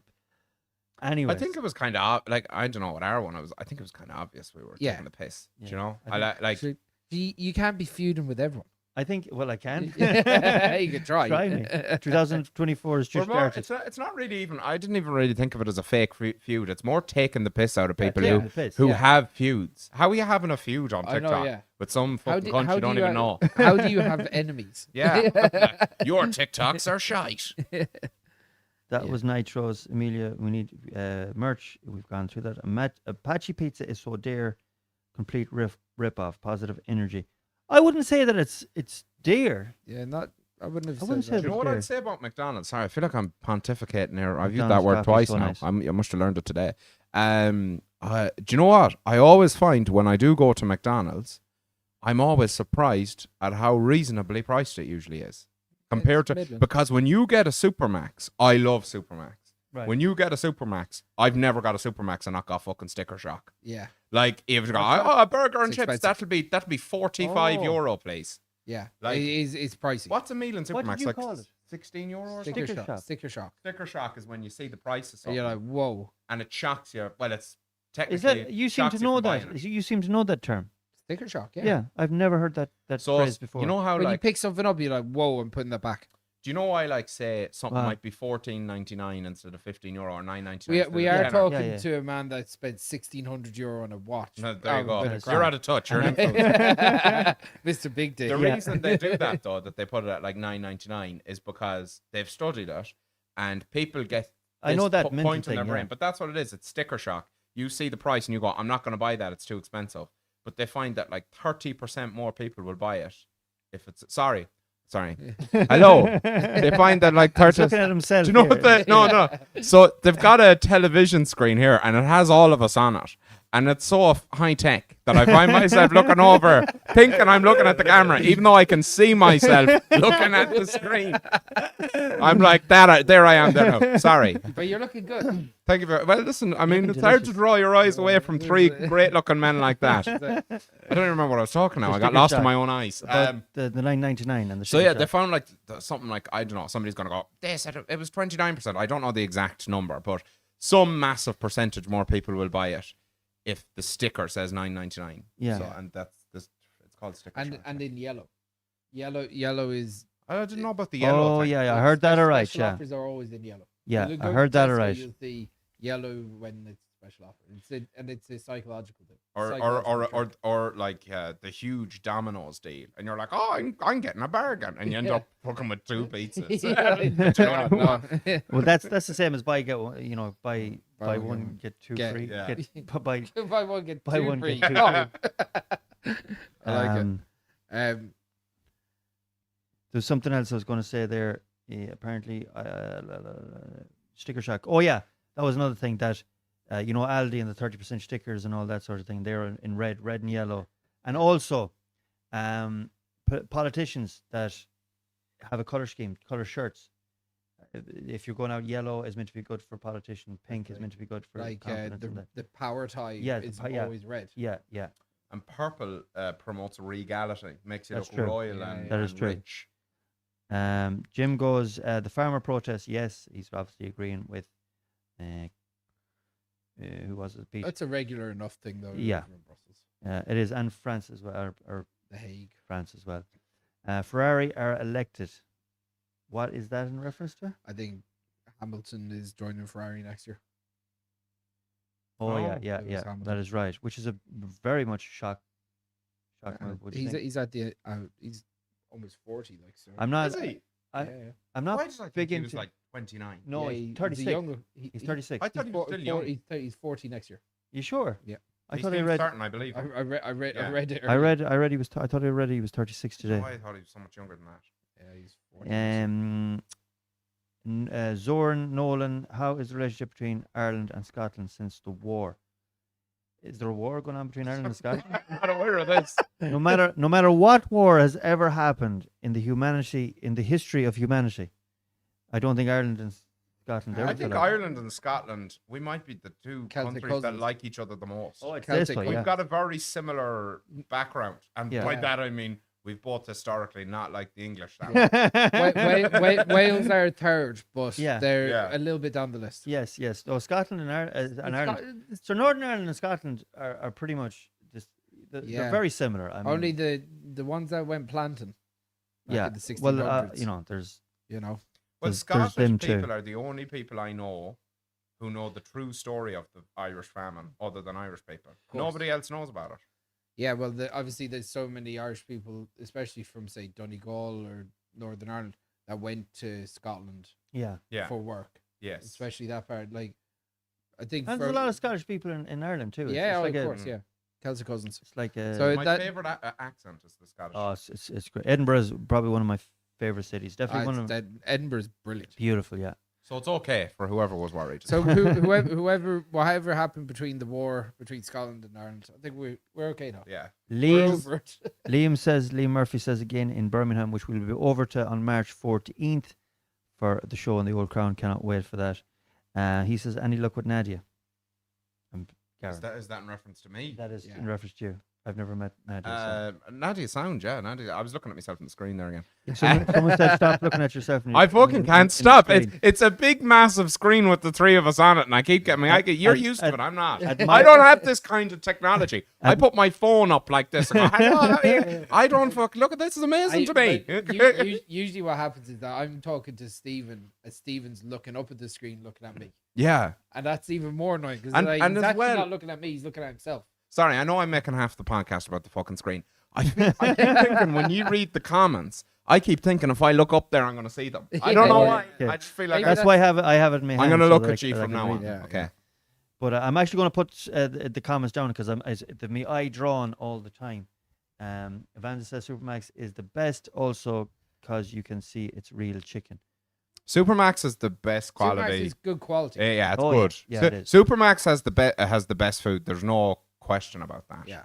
Anyway, I think it was kind of like, I don't know what our one was. I think it was kind of obvious we were Yeah. taking the piss. Yeah. Do you know? I I like. So you can't be feuding with everyone. I think, well, I can. You could try. Try me. 2024 is We're just more, started. it's not really even. I didn't even really think of it as a fake feud. It's more taking the piss out of people taking who the piss, who yeah. have feuds. How are you having a feud on I TikTok know, yeah. with some How fucking do- cunt how you do don't you even ha- know? How do you have enemies? Yeah, your TikToks are shite. That Yeah. was Nitro's. Amelia, we need merch. We've gone through that. Apache Pizza is so dear. Complete rip off. Positive energy. I wouldn't say that it's dear. Yeah, not. I wouldn't have I wouldn't said say that. Do you know what fair. I'd say about McDonald's? Sorry, I feel like I'm pontificating here. I've used that McDonald's word coffee's twice so now. nice. I must have learned it today. Do you know what? I always find when I do go to McDonald's, I'm always surprised at how reasonably priced it usually is compared to, middling. because when you get a Supermax, I love Supermax. Right. When you get a Supermax, I've never got a Supermax and not got fucking sticker shock. Yeah, Like if you go, oh, a burger and It's chips, expensive. that'll be 45 Oh. euro, please. yeah. Like- It's pricey. What's a meal in Supermax? What did you like call it? 16 euro or Sticker something? Sticker shock. shock. Sticker shock. Sticker shock is when you see the price of And something you're like, whoa. and it shocks you. Well, it's technically Is that you seem shocks to you know for buying that? it. You seem to know that term. Sticker shock, yeah. Yeah, I've never heard that So phrase before. you know how When you like pick something up, you're like, whoa, I'm putting that back. do you know why like say something Wow. might be €14.99 instead of €15 or €9.99? We instead are of €10? talking Yeah, yeah. to a man that spent €1,600 on a watch. No, there you go. Bit of You're crap. out of touch. You're And an influencer. Mr. Big Dick. The Yeah. reason they do that though, that they put it at like $9.99, is because they've studied it, and people get I know this that mental point in their thing, brain. yeah. But that's what it is. It's sticker shock. You see the price and you go, "I'm not going to buy that. It's too expensive." But they find that like 30% more people will buy it if it's sorry. Hello. They find that like He's 30. looking at himself. Do you know here. what the no? So they've got a television screen here, and it has all of us on it, and it's so high tech that I find myself looking over, thinking I'm looking at the camera, even though I can see myself looking at the screen. I'm like that. There I am. There now. Sorry. But you're looking good. Thank you very well. Listen, I mean, Looking it's hard to delicious. draw your eyes away from three great-looking men like that. I don't even remember what I was talking now. The I got sticker lost in shock. my own eyes. About the $9.99 and the So sticker yeah, they shock. found like something like, I don't know, somebody's gonna go, they said it was 29%. I don't know the exact number, but some massive percentage more people will buy it if the sticker says $9.99. Yeah. So, and that's this. It's called sticker. shock. And in yellow. Yellow is... I didn't know about the yellow. Oh thing. yeah, I heard that alright. Special Yeah, offers are always in yellow. yeah, You'll I go heard to that Tesco, alright. You'll see yellow when it's special offer. It's a psychological thing. Or Psychological trick. or like the huge Domino's deal, and you're like, oh, I'm getting a bargain, and you end up fucking with two pizzas. Do you know what I mean? Well, that's the same as buy get one. You know, buy Buy one get two get- free. Yeah. Buy Buy one get buy two one free. get two Oh. free. I like Um, it. There's something else I was going to say there. Apparently, sticker shock. Oh yeah, that was another thing that you know, Aldi and the 30% stickers and all that sort of thing. They're in red and yellow, and also politicians that have a color scheme, color shirts. If you're going out, yellow is meant to be good for politician. Pink is meant to be good for Like confidence and that. the power tie Yeah, is yeah. always red. Yeah. And purple promotes regality, makes you That's look true. royal Yeah, and, yeah. That is and true. rich. Jim goes, the farmer protest, yes, he's obviously agreeing with who was it? Pete? That's a regular enough thing though. Yeah. over in Brussels. It is, and France as well, or The Hague. France as well. Ferrari are elected. What is that in reference to? I think Hamilton is joining Ferrari next year. Oh, yeah, Oh, yeah, it was yeah. Hamilton. That is right. Which is a very much shock move. Would you He's think? he's at the he's almost 40, like so. I'm not. Is he? I- yeah, yeah. I'm Why not did I think big he was into. like 29? No, Yeah, he's he's a 36. younger. He's 36. I thought he was still young. He's 40 next year. You sure? Yeah. I He's thought I still read. starting, I believe. I read Yeah. it. I earlier. read. He was. I thought I read he was 36 today. Oh, I thought he was so much younger than that. Yeah, he's 40. next year. Zoran Nolan, how is the relationship between Ireland and Scotland since the war? Is there a war going on between Ireland and Scotland? I'm not aware of this. No matter what war has ever happened in the history of humanity, I don't think Ireland and Scotland ever I think fell out. Ireland and Scotland, we might be the two Celtic countries that cousins. like each other the most. Oh, it's Celtic, this way, We've yeah. got a very similar background, and Yeah. by Yeah. that I mean we've both historically not like the English. That much. Wales are third, but Yeah. they're Yeah. a little bit down the list. Yes. Oh, Scotland and Ireland. So Northern Ireland and Scotland are pretty much just they're Yeah. very similar. I mean, Only the ones that went planting. Back yeah. in the 1600s. Well, you know, there's you know. Well, there's Scottish them too. people are the only people I know who know the true story of the Irish famine, other than Irish people. course. Nobody else knows about it. Yeah, well, obviously there's so many Irish people, especially from say Donegal or Northern Ireland, that went to Scotland yeah. Yeah. for work, Yes. especially that part. Like, I think And there's a lot of Scottish people in Ireland too. yeah, it's like of a, course, yeah, Celtic cousins. It's like a. So My that- favorite accent is the Scottish. oh, it's great. Edinburgh is probably one of my favorite cities. Definitely one of Edinburgh's brilliant. beautiful. Yeah. So it's okay for whoever was worried. So whatever happened between the war between Scotland and Ireland, I think we're okay now. yeah. We're Liam over it. Liam Murphy says again in Birmingham, which we'll be over to on March 14th for the show on the Old Crown. Cannot wait for that. He says, any luck with Nadia? Is that in reference to me? That is Yeah. in reference to you. I've never met Nadia. Nadia sound, yeah. Nadia. I was looking at myself on the screen there again. So. Someone said stop looking at yourself. I fucking can't stop. It's a big, massive screen with the three of us on it, and I keep getting you're used to it. I'm not. I don't have this kind of technology. I put my phone up like this. And go, hello, I don't look at this. Is amazing to me. Usually, what happens is that I'm talking to Stephen, and Stephen's looking up at the screen, looking at me, Yeah. and that's even more annoying because And he's as actually well- not looking at me; he's looking at himself. Sorry, I know I'm making half the podcast about the fucking screen. I keep thinking when you read the comments, I keep thinking if I look up there, I'm going to see them. I don't know why. Yeah. I just feel like That's why I have it in my hand. I'm going to so look that at you that I from can now read on. it. Yeah, Okay. But I'm actually going to put the comments down because my eye drawn all the time. Evander says Supermax is the best also because you can see it's real chicken. Supermax is the best Supermax quality. is good quality. Yeah, it's Oh, good. yeah, it is. Supermax has the best food. There's no question about that. Yeah.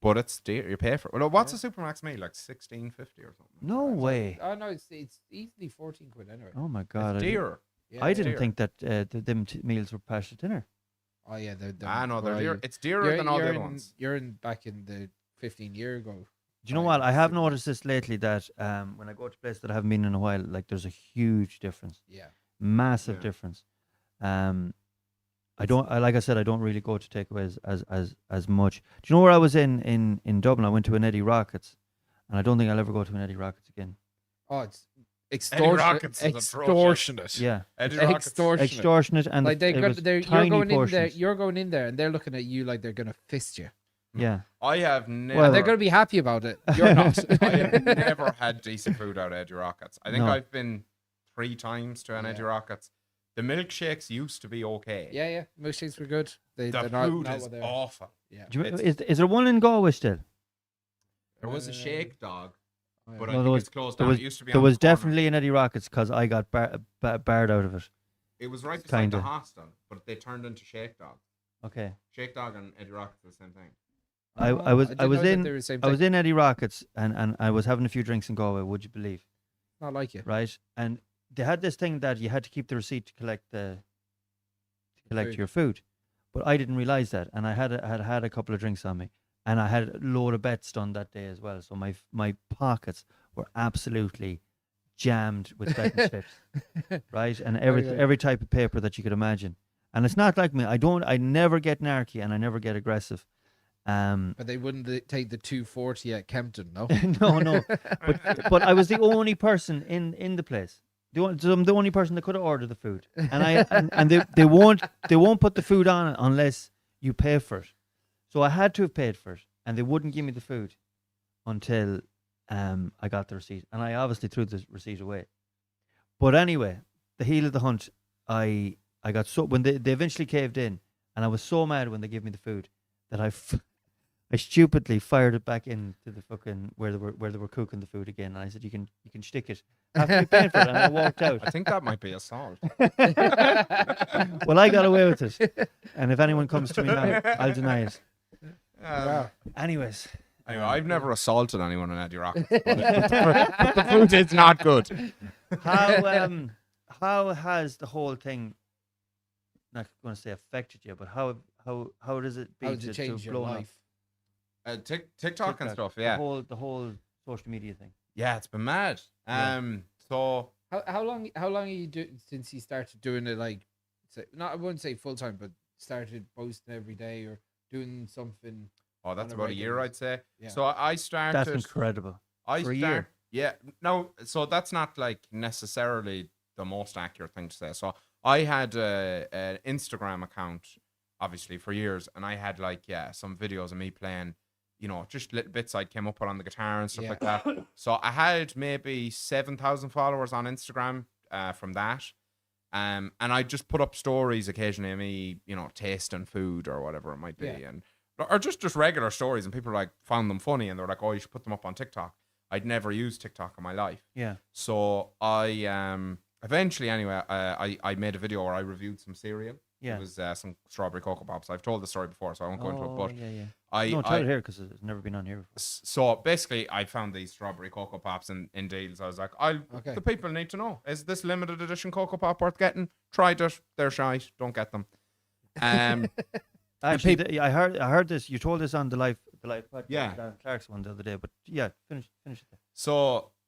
But it's dear. You pay for it. Well, what's a Supermax meal? Like $16.50 or something. No way. Oh no, it's easily 14 quid anyway. Oh my god. It's dear. Yeah, I didn't dear. think that them meals were past dinner. Oh yeah, they're No, they're right. dear. It's dearer than all the other ones. You're in back in the 15 year ago. Do you know Right, what? I have Supermax. noticed this lately that when I go to places that I haven't been in a while, like there's a huge difference, Yeah. massive Yeah. difference. Like I said, I don't really go to takeaways as much. Do you know where I was in Dublin? I went to an Eddie Rockets, and I don't think I'll ever go to an Eddie Rockets again. Oh, it's Rockets is extortionate. Yeah, Eddie Rockets. Extortionate. extortionate, and Like it was you're tiny going in there. portions. You're going in there, and they're looking at you like they're gonna fist you. Yeah, I have never. And they're gonna be happy about it. You're not. I have never had decent food out of Eddie Rockets. I think No. I've been 3 times to an Eddie Rockets. The milkshakes used to be okay. Yeah. Milkshakes were good. The They're not food is what they're- awful. Yeah. Do you, It's- is there one in Galway still? There was a shake dog, but No, I there think was- it's closed there down. was- It used to be There on was the corner. definitely an Eddie Rockets because I got barred out of it. It was right beside Kinda. the hostel, but they turned into shake dog. Okay, Shake dog and Eddie Rockets are the same thing. I didn't was know that in they were the same I was thing. in Eddie Rockets and I was having a few drinks in Galway. Would you believe? Not like you. Right, and they had this thing that you had to keep the receipt to collect Food. your food, but I didn't realize that, and I had a couple of drinks on me, and I had a load of bets done that day as well. So my pockets were absolutely jammed with betting slips, right, and every type of paper that you could imagine. And it's not like me. I never get narky and I never get aggressive. But they wouldn't take the 240 at Kempton, no? No. But I was the only person in the place. So I'm the only person that could have ordered the food, and they won't put the food on unless you pay for it. So I had to have paid for it, and they wouldn't give me the food until I got the receipt, and I obviously threw the receipt away. But anyway, the heel of the hunt, I got so when they eventually caved in, and I was so mad when they gave me the food that I stupidly fired it back into the fucking where they were cooking the food again, and I said, "You can stick it." After paying for it, and I walked out. I think that might be assault. Well, I got away with it, and if anyone comes to me now, I'll deny it. Wow. Anyways, Anyway, I've never assaulted anyone in Eddie Rockets, but the food is not good. how has the whole thing? Not going to say affected you, but how does it be How did it to change your blown up? life? TikTok and stuff, yeah. The whole social media thing. Yeah, it's been mad. So How long are you since you started doing it? Like, I wouldn't say full time, but started posting every day or doing something. that's On a about a year, regular I'd say. Yeah. So I started. That's incredible. For a year. Yeah, no. So that's not like necessarily the most accurate thing to say. So I had an Instagram account, obviously, for years, and I had some videos of me playing, just little bits I came up with on the guitar and stuff like that. So I had maybe 7,000 followers on Instagram from that. And I just put up stories occasionally of me, tasting food or whatever it might be, or just regular stories, and people found them funny, and they're like, "Oh, you should put them up on TikTok." I'd never used TikTok in my life, Yeah. so I eventually anyway I made a video where I reviewed some cereal. Yeah. It was some strawberry Cocoa Pops. I've told the story before, so I won't go into it. But yeah. No, tell it here because it's never been on here before. so basically, I found these strawberry Cocoa Pops in deals. I was like, the people need to know: is this limited edition Cocoa Pop worth getting? Tried it. They're shite. Don't get them. Actually, I heard this. You told this on the live podcast. Yeah. Dan Clark's one the other day. But yeah, finish it. There.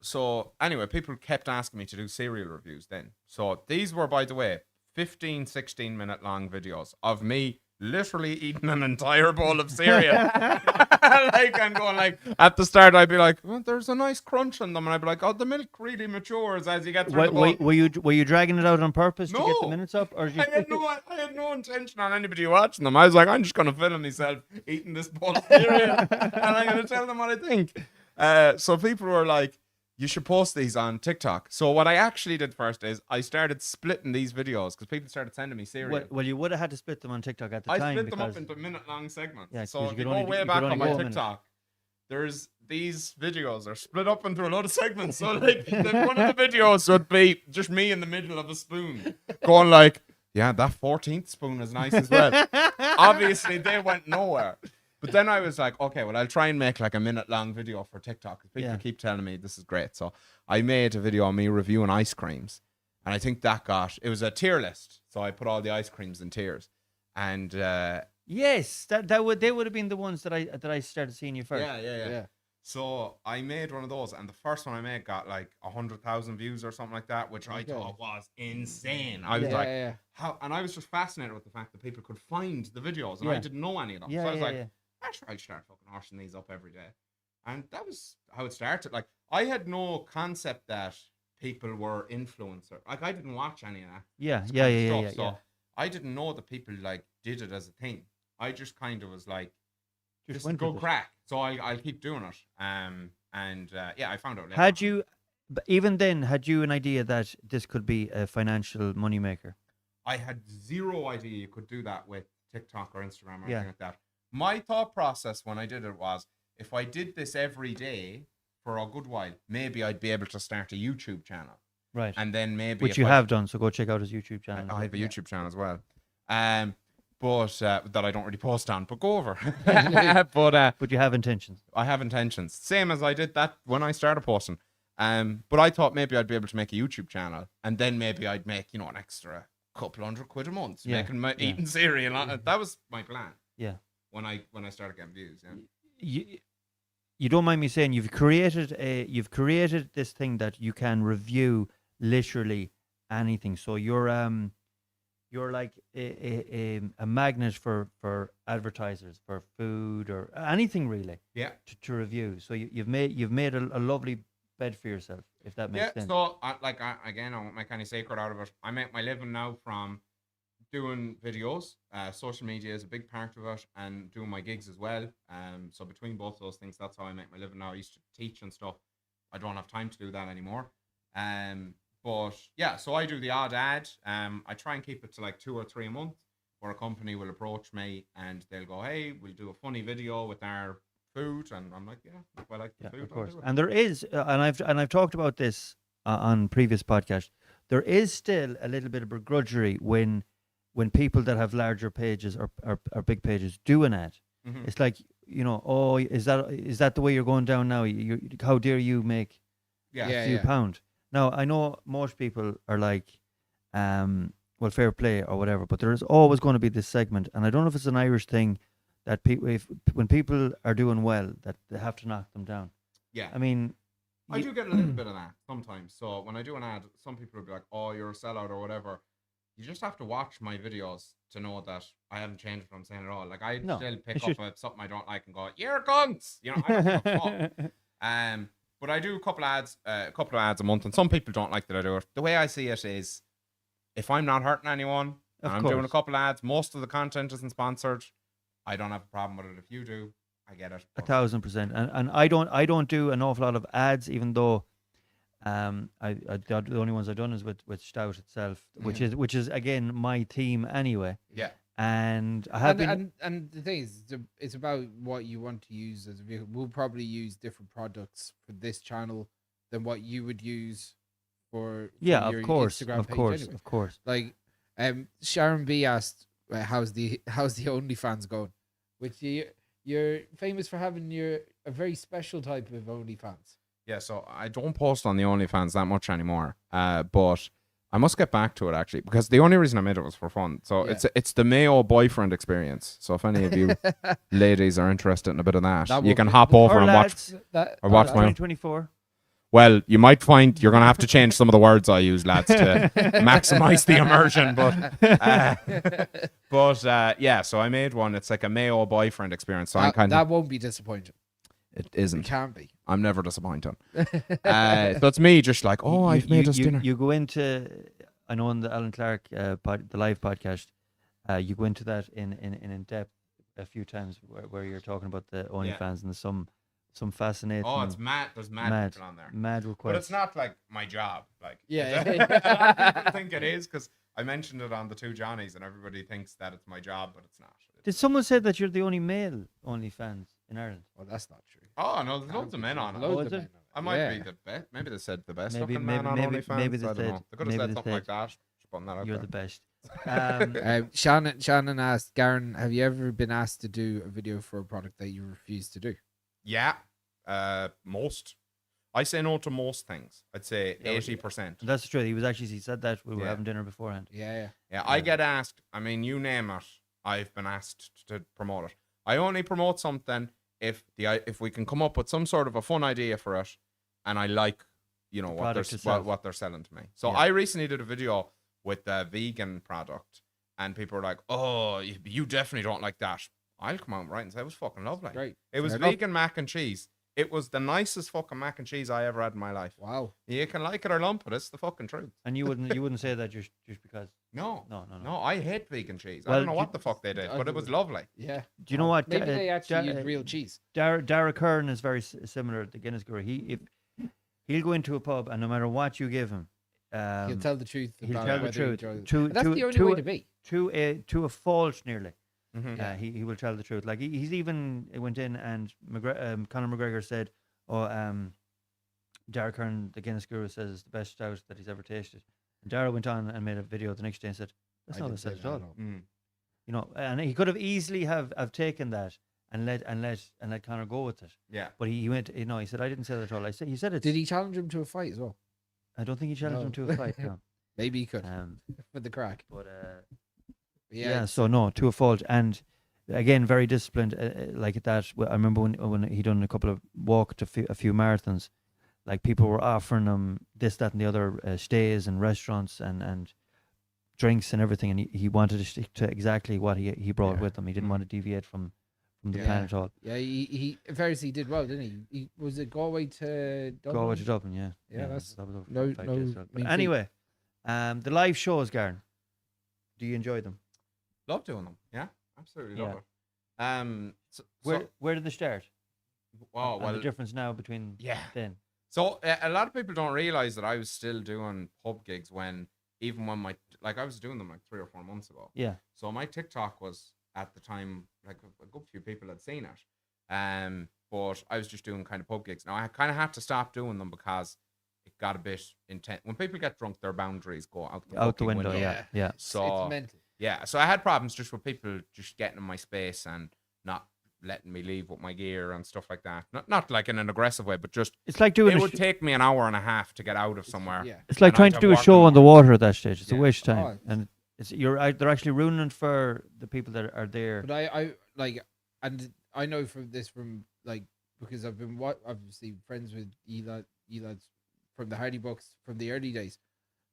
So anyway, people kept asking me to do cereal reviews then. So these were, by the way, 15, 16-minute long videos of me literally eating an entire bowl of cereal. Like, I'm going like, at the start I'd be like, well, there's a nice crunch in them, and I'd be like, oh, the milk really matures as you get through the bowl. Were you dragging it out on purpose to get the No. minutes up, or I had no intention on anybody watching them. I was like, I'm just gonna film myself eating this bowl of cereal, and I'm gonna tell them what I think. So people were like, you should post these on TikTok. So what I actually did first is I started splitting these videos because people started sending me cereal. Well, you would have had to split them on TikTok at the I time. split them up into minute-long segments. Yeah, so 'cause if you you could go only way you back could on only my go a minute. TikTok, there's these videos are split up into a load of segments. So like one of the videos would be just me in the middle of a spoon going like, yeah, that 14th spoon is nice as well. Obviously they went nowhere. But then I was like, okay, well, I'll try and make like a minute-long video for TikTok. People keep telling me this is great. So I made a video on me reviewing ice creams. And I think it was a tier list. So I put all the ice creams in tiers. And Yes, they would have been the ones that I started seeing you first. Yeah. So I made one of those, and the first one I made got like 100,000 views or something like that, which I thought was insane. I was how? And I was just fascinated with the fact that people could find the videos, and I didn't know any of them. So I was like, I'll start fucking horsing these up every day. And that was how it started. Like, I had no concept that people were influencers. Like, I didn't watch any of that. Yeah. So I didn't know that people like did it as a thing. I just kind of was like, just went go with it. crack. So I'll keep doing it. I found out later. Had you, but even then, had you an idea that this could be a financial moneymaker? I had zero idea you could do that with TikTok or Instagram or Yeah. anything like that. My thought process when I did it was, if I did this every day for a good while, maybe I'd be able to start a YouTube channel. Right. And then maybe Which you have done, so go check out his YouTube channel. I have a YouTube channel as well. But that I don't really post on, but go over. But you have intentions. I have intentions. Same as I did that when I started posting. But I thought maybe I'd be able to make a YouTube channel, and then maybe I'd make, an extra couple $100 a month eating cereal. That was my plan. Yeah. When I started getting views. You don't mind me saying you've created this thing that you can review literally anything. So you're like a magnet for advertisers, for food or anything really. Yeah. To review. So you've made a lovely bed for yourself, if that makes sense. So again, I won't make any secret out of it. I make my living now from doing videos. Social media is a big part of it, and doing my gigs as well. So between both those things, that's how I make my living now. I used to teach and stuff. I don't have time to do that anymore. But yeah, so I do the odd ad. I try and keep it to like 2 or 3 a month, where a company will approach me and they'll go, "Hey, we'll do a funny video with our food," and I'm like, "Yeah, if I like the food, of course." I'll do it. And there is, and I've talked about this on previous podcasts. There is still a little bit of begrudgery when people that have larger pages or big pages do an ad. Mhm. It's like, oh, is that the way you're going down now? How dare you make a few pound? Now, I know most people are like, well, fair play or whatever, but there is always going to be this segment, and I don't know if it's an Irish thing, that when people are doing well, that they have to knock them down. Yeah. I mean, I do get a little bit of that sometimes. So when I do an ad, some people will be like, "Oh, you're a sellout" or whatever. You just have to watch my videos to know that I haven't changed what I'm saying at all. Like, I still pick up at something I don't like and go, "You're cunts." I don't give a fuck. But I do a couple of ads a month, and some people don't like that I do it. The way I see it is, if I'm not hurting anyone, and I'm doing a couple of ads, most of the content isn't sponsored, I don't have a problem with it. If you do, I get it. 1,000%. And I don't do an awful lot of ads, even though the only ones I've done is with Stout itself, which is again my theme anyway. Yeah. And I have been. And the thing is, it's about what you want to use as a vehicle. We'll probably use different products for this channel than what you would use for Yeah, your of course, Instagram of page course, anyway. of course. Like, Sharon B asked, "How's the OnlyFans going?" Which you're famous for having a very special type of OnlyFans. Yeah, so I don't post on the OnlyFans that much anymore. But I must get back to it actually, because the only reason I made it was for fun. So it's the Mayo boyfriend experience. So if any of you ladies are interested in a bit of that, That you would can be- hop over Or and watch. lads, Or watch my. 2024. Well, you might find you're gonna have to change some of the words I use, lads, to maximize the immersion. But yeah. So I made one. It's like a Mayo boyfriend experience. So I'm kind that of. won't be disappointing. It It isn't. can be. I'm never disappointed. So it's me just like, oh, I've made us dinner. You go into, I know on the Alan Clark the live podcast, you go into that in depth a few times where you're talking about the OnlyFans and there's some fascinating. Oh, it's mad. There's mad people on there. Mad requests. But it's not like my job. Like, Yeah. a lot of people think it is because I mentioned it on the Two Johnnies, and everybody thinks that it's my job, but it's not. Did someone say that you're the only male OnlyFans in Ireland? Well, that's not true. Oh no, there's loads of men on it. Loads Oh, of is it? men on it. I might Yeah. be the best. Maybe they said the best Maybe- looking man on maybe- OnlyFans. maybe they I don't said- know. They could have maybe said they something like said that. Just putting that out You're there. the best. Shannon asked, Garen, have you ever been asked to do a video for a product that you refuse to do? Yeah, most. I say no to most things. I'd say 80%. That's true. He said that we were Yeah. having dinner beforehand. Yeah. Yeah, I get asked. I mean, you name it. I've been asked to promote it. I only promote something if we can come up with some sort of a fun idea for it, and I like, you know, what product itself. what they're selling to me. So Yeah. I recently did a video with a vegan product, and people were like, "Oh, you definitely don't like that." I'll come out right and say it was fucking lovely. Great. It was Fair enough. vegan mac and cheese. It was the nicest fucking mac and cheese I ever had in my life. Wow. You can like it or lump it. It's the fucking truth. And you wouldn't say that just because. No. No. I hate vegan cheese. I Well, don't know do- what the fuck they did, but it was lovely. Yeah. Do you know what? Maybe they actually use real cheese. Dara Kern is very similar to the Guinness Guru. He'll go into a pub and no matter what you give him, He'll tell the truth. he'll about tell the whether he truth. enjoys it. To- And that's to- the only to way a- to be. to a fault nearly. Mhm. He will tell the truth. Like he's even went in and Conor McGregor said, "Oh, Dara Kern, the Guinness Guru, says it's the best stout that he's ever tasted." And Dara went on and made a video the next day and said, "That's I not didn't what I said say at all." that, no. Mm. You know, and he could have easily have taken that and let Conor go with it. Yeah. But he went, you know, he said, "I didn't say that at all." He said it. Did he challenge him to a fight as well? I don't think he challenged him No. to a fight. No. Maybe he could Um, with the crack. but Yeah. so no, to a fault, and again, very disciplined. Like that, I remember when he done a couple of walked a few marathons. Like people were offering him this, that, and the other stays and restaurants and drinks and everything, and he wanted to stick to exactly what he brought with him. He didn't want to deviate from the Yeah. plan at all. Yeah, he Verity did well, didn't he? Was it Galway to Dublin? Go over to Dublin, yeah. Yeah, that's that was over no- 5 no days ago. But mean feat. anyway, the live shows, Garen. Do you enjoy them? Love doing them. Yeah, absolutely Yeah. love it. Where did they start? Oh And well. the difference now between Yeah. then. So a lot of people don't realize that I was still doing pub gigs when I was doing them like 3 or 4 months ago. Yeah. So my TikTok was at the time like a good few people had seen it. But I was just doing kind of pub gigs. Now I kind of had to stop doing them because it got a bit intense. When people get drunk, their boundaries go out the Out the fucking window, yeah. Yeah. So it's mental. yeah, so I had problems just with people just getting in my space and not letting me leave with my gear and stuff like that. Not like in an aggressive way, but just It's like doing it a would take me an hour and a half to get out of somewhere. Yeah. It's like and trying I'd to have do a work in show the on the morning. water at that stage. It's a Yeah. waste of time, Oh, and they're actually ruining it for the people that are there. But I like, and I know from like because I've been obviously friends with Elad from the Hardy Bucks from the early days.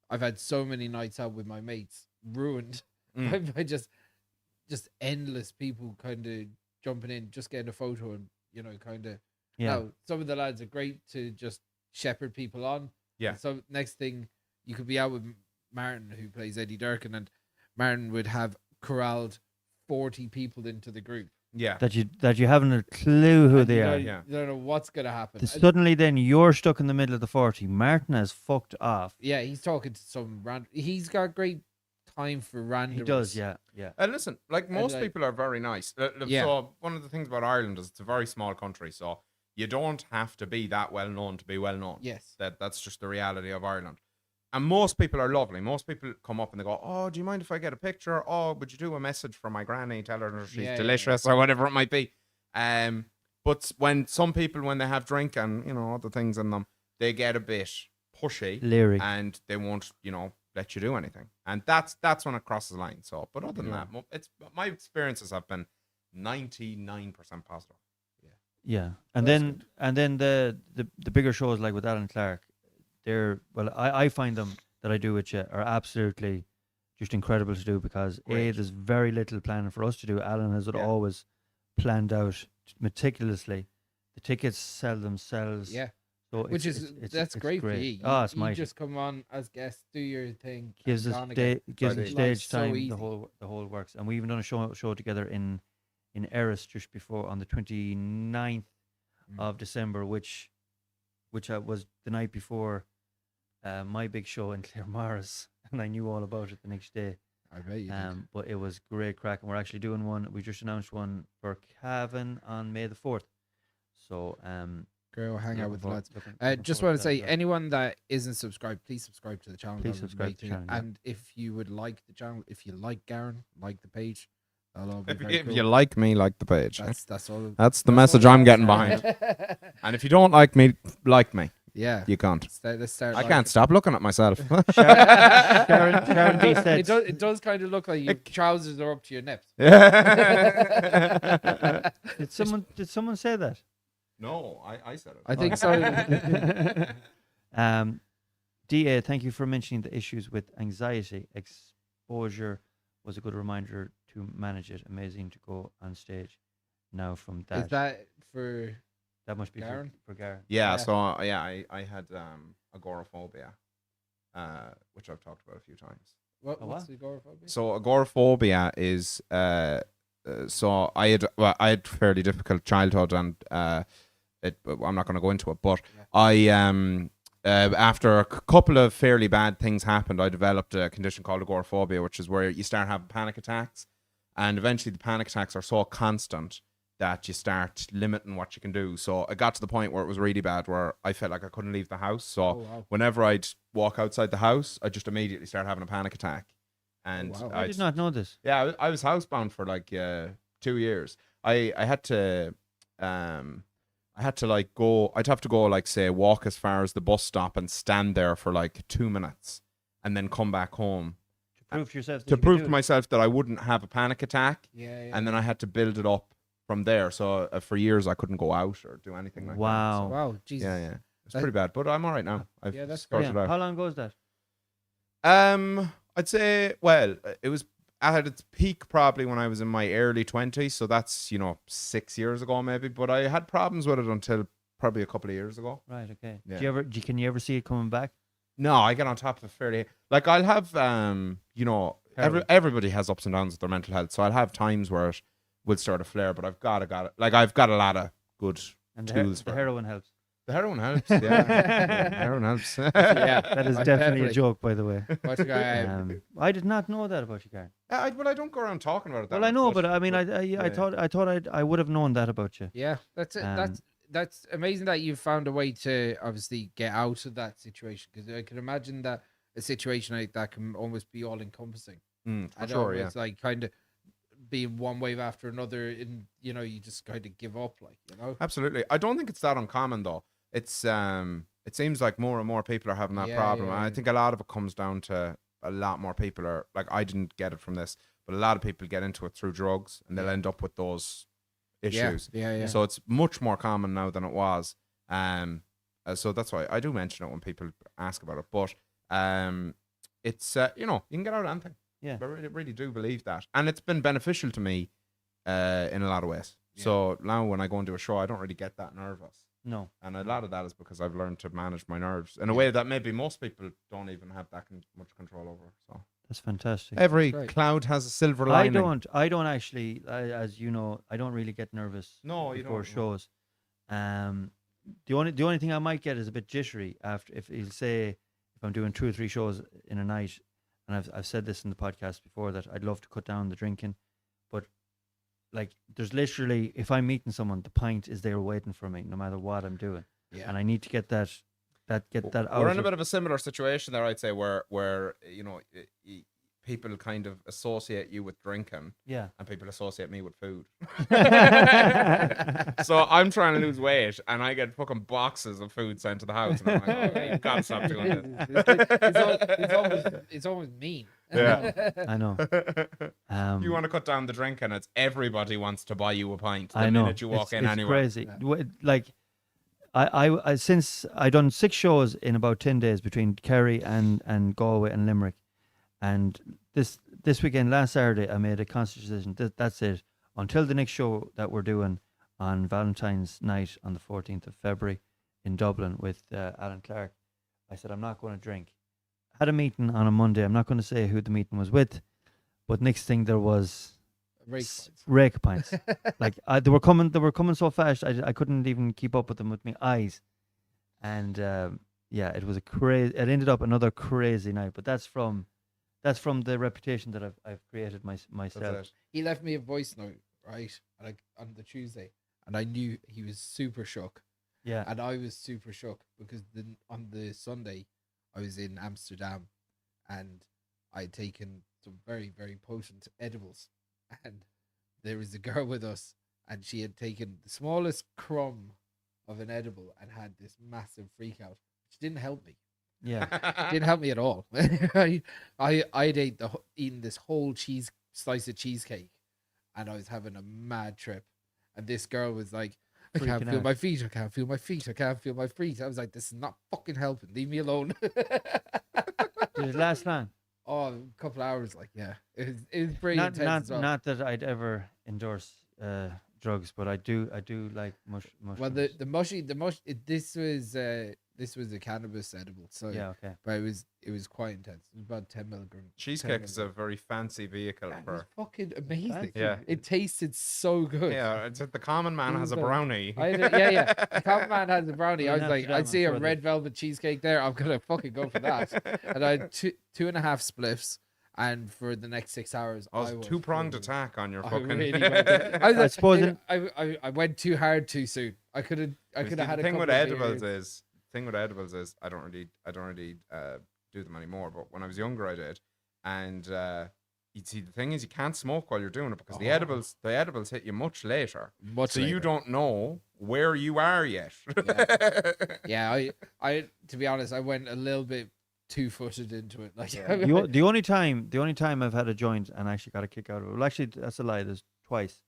I've had so many nights out with my mates ruined by just endless people kind of jumping in, just getting a photo and kind of. Yeah, Now, some of the lads are great to just shepherd people on. Yeah. And so next thing you could be out with Martin, who plays Eddie Durkin, and Martin would have corralled 40 people into the group. Yeah. that you haven't a clue who And they you are. don't, Yeah. you don't know what's gonna happen. Suddenly, then you're stuck in the middle of the 40. Martin has fucked off. Yeah, he's talking to some random. He's got great time for random. He does, yeah. And listen, like most like- people are very nice. Yeah. So one of the things about Ireland is it's a very small country, so you don't have to be that well known to be well known. Yes. That's just the reality of Ireland. And most people are lovely. Most people come up and they go, "Oh, do you mind if I get a picture? Oh, would you do a message for my granny? Tell her she's Yeah, delicious," or whatever it might be. But when some people, when they have drink and other things in them, they get a bit pushy Leery. and they won't, let you do anything, and that's when it crosses the line. So, but other than that, it's my experiences have been 99% positive. Yeah, and then the bigger shows like with Alan Clark, I find them that I do with you are absolutely just incredible to do because Great. there's very little planning for us to do. Alan has it always planned out meticulously. The tickets sell themselves. Yeah. So Which that's great for you. Oh, it's you mighty. just come on as guests, do your thing. Gives and us gone again. gives us Life's stage so time. easy. The whole works, and we even done a show together in Eris just before on the 29th of December, which was the night before my big show in Claremorris, and I knew all about it the next day. I bet you did. But it was great crack, and we're actually doing one. We just announced one for Cavan on May the 4th. So Go hang out with the lads. looking Just forward want to to that say, as well. anyone that isn't subscribed, please subscribe to the channel. Please That would subscribe make to the it- channel, yeah. And if you would like the channel, if you like Garen, like the page, that'll all be If, very if cool. you like me, like the page. That's all. That's the that's message all I'm we getting ask. behind. And if you don't like me, Yeah. you can't. Let's start. I can't stop looking at myself. Sharon B said, It does kind of look like your trousers are up to your nips. did someone say that? No, I said it. I think so. DA, thank you for mentioning the issues with anxiety. Exposure was a good reminder to manage it. Amazing to go on stage now from that. Is that for? That must be Garen? for Garen. Yeah, Yeah. so I had agoraphobia, which I've talked about a few times. What's the agoraphobia? So agoraphobia is so I had fairly difficult childhood, and I'm not going to go into it, but I after a couple of fairly bad things happened, I developed a condition called agoraphobia, which is where you start having panic attacks, and eventually the panic attacks are so constant that you start limiting what you can do. So it got to the point where it was really bad, where I felt like I couldn't leave the house. So whenever I'd walk outside the house, I just immediately start having a panic attack. And I did not know this. Yeah, I was housebound for like 2 years. I had to like go. I'd have to go like say walk as far as the bus stop and stand there for like 2 minutes, and then come back home To prove to yourself. That to you can prove do to it. myself that I wouldn't have a panic attack. Yeah. And then I had to build it up from there. So for years I couldn't go out or do anything like Wow. that. Wow, Jesus. So, yeah. It's pretty bad, but I'm all right now. I've that's sorted it Yeah. out. How long ago is that? I'd say, well, it was at its peak probably when I was in my early 20s, so that's 6 years ago maybe. But I had problems with it until probably a couple of years ago. Right. Okay. Yeah. Can you ever see it coming back? No, I get on top of it fairly. Like I'll have, everybody has ups and downs with their mental health, so I'll have times where it will start to flare. But I've got it. Like I've got a lot of good And tools the for it. heroin helps. The heroin helps. Yeah, heroin helps. Yeah. That is I definitely a definitely- joke, by the way. What's the guy? I did not know that about you, Garen. But I don't go around talking about it. That Well, I know, much, but I mean, I yeah. thought I would have known that about you. Yeah, that's it. Um, That's amazing that you found a way to obviously get out of that situation, because I can imagine that a situation like that can almost be all encompassing. for sure, yeah. It's like kind of being one wave after another, and you just kind of give up, Absolutely. I don't think it's that uncommon though. It's it seems like more and more people are having that Yeah, problem. yeah, And I yeah. think a lot of it comes down to a lot more people are like, I didn't get it from this, but a lot of people get into it through drugs, and they'll end up with those issues. Yeah. So it's much more common now than it was. So that's why I do mention it when people ask about it. But it's you can get out of anything. Yeah. I really do believe that, and it's been beneficial to me in a lot of ways. Yeah. So now when I go and do a show, I don't really get that nervous, No. and a lot of that is because I've learned to manage my nerves in a way that maybe most people don't even have that much control over. So That's fantastic. every That's great. cloud has a silver I lining. don't actually, as you know, I don't really get nervous. No, you before don't, no. shows. The only thing I might get is a bit jittery after if I'm doing 2 or 3 shows in a night, and I've said this in the podcast before that I'd love to cut down the drinking, but like there's literally, if I'm meeting someone, the pint is there waiting for me no matter what I'm doing, Yeah. and I need to get that out. We're in a bit of a similar situation there, I'd say, where people kind of associate you with drinking, Yeah. and people associate me with food. So I'm trying to lose weight, and I get fucking boxes of food sent to the house, and I'm like, okay, you've got to stop doing this. It's always mean. Yeah. I know. You want to cut down the drinking, it's everybody wants to buy you a pint the I know. minute you walk in it's anywhere. crazy. Like, I since I done 6 shows in about 10 days between Kerry and Galway and Limerick, and this weekend, last Saturday, I made a conscious decision. That's it. Until the next show that we're doing on Valentine's night on the 14th of February in Dublin with Alan Clark, I said I'm not going to drink. Had a meeting on a Monday. I'm not going to say who the meeting was with, but next thing there was rake pints. Like they were coming so fast. I couldn't even keep up with them with my eyes, and yeah, it was a crazy. It ended up another crazy night. But that's from the reputation that I've created myself. He left me a voice note, right, like on the Tuesday, and I knew he was super shook. Yeah, And I was super shook because on the Sunday, I was in Amsterdam, and I'd taken some very, very potent edibles, and there was a girl with us, and she had taken the smallest crumb of an edible and had this massive freak out, which didn't help me. yeah. Didn't help me at all. I'd eaten this whole slice of cheesecake, and I was having a mad trip. And this girl was like, I can't Freaking feel out. my feet. I can't feel my feet. I can't feel my feet. I was like, this is not fucking helping. Leave me alone. Did it last long? Oh, a couple hours. Like, yeah, it was pretty intense as well. Not that I'd ever endorse drugs, but I do like mushrooms. Well, the mushy, this was a cannabis edible. So yeah, okay. but it was quite intense. It was about 10 milligrams. Cheesecake is a very fancy vehicle It was for. fucking amazing. Yeah. It tasted so good. Yeah, it's the common man has a brownie. Yeah. The common man has a brownie. Yeah, I was in like, Amsterdam, I'd see a I'm sure red velvet cheesecake there. I'm gonna fucking go for that. And I had two and a half spliffs, and for the next 6 hours, I was two-pronged fucking- attack on your I fucking. really went, I, was I like, suppose I went too hard too soon. I could have had a thing couple with of edibles beers. is I don't really do them anymore. But when I was younger, I did, and you see the thing is you can't smoke while you're doing it because the edibles hit you much later. Much So you later. don't know where you are yet. Yeah, I to be honest, I went a little bit two-footed into it. Like The only time I've had a joint and actually got a kick out of it. Well, actually, that's a lie. There's twice.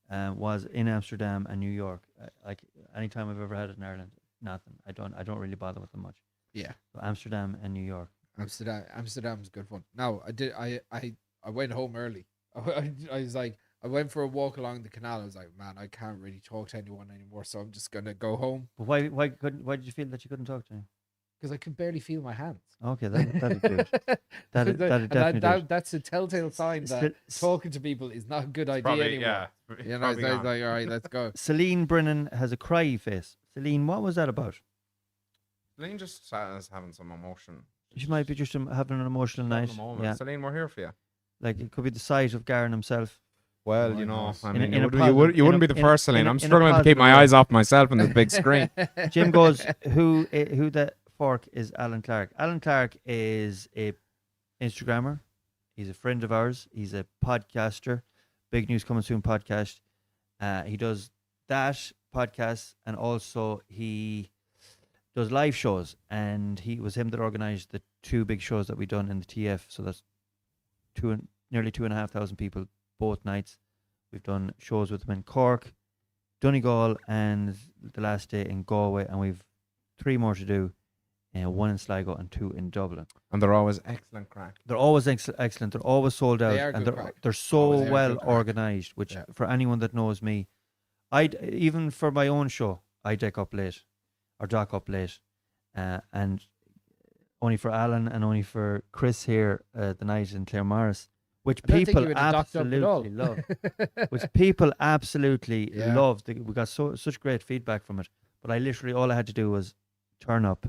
Was in Amsterdam and New York. Like any time I've ever had it in Ireland, nothing. I don't really bother with them much. yeah. So Amsterdam and New York. Amsterdam's good fun. No, I went home early. I was like, I went for a walk along the canal. I was like, man, I can't really talk to anyone anymore, so I'm just gonna go home But why did you feel that you couldn't talk to him? because I could barely feel my hands. Okay, that'd do it. That'd And definitely do it. that's a telltale sign that talking to people is not a good idea Probably, anymore. yeah. You know, Probably so I was not. like, all right, let's go. Celine Brennan has a cry face. Celine, what was that about? Celine just is having some emotion. She might be just having an emotional Having night. a moment. Yeah, Celine, we're here for you. like it could be the sight of Garen himself. Well, Oh, you know, nice. I In a- mean, in a you positive- wouldn't be the in a- first, Celine. in a- I'm in a struggling to keep positive my way. eyes off myself on this big screen. Jim goes, who the fork is Alan Clark? Alan Clark is a Instagrammer. He's a friend of ours. He's a podcaster. Big News Coming Soon podcast. He does that podcast, and also he does live shows. And he was him that organized the 2 big shows that we done in the TF. So that's nearly 2,500 people both nights. We've done shows with him in Cork, Donegal, and the last day in Galway, and we've 3 more to do. 1 in Sligo and 2 in Dublin. And they're always excellent crack. They're always excellent. They're always sold out, They are and good crack. they're so They are well good crack. organized. Which Yeah. for anyone that knows me, even for my own show, I dock up late, and only for Alan and only for Chris here the night in Claremorris, which I don't think people you would have docked up at all. absolutely love. Which people absolutely Yeah. loved. We got such great feedback from it. But I literally all I had to do was turn up.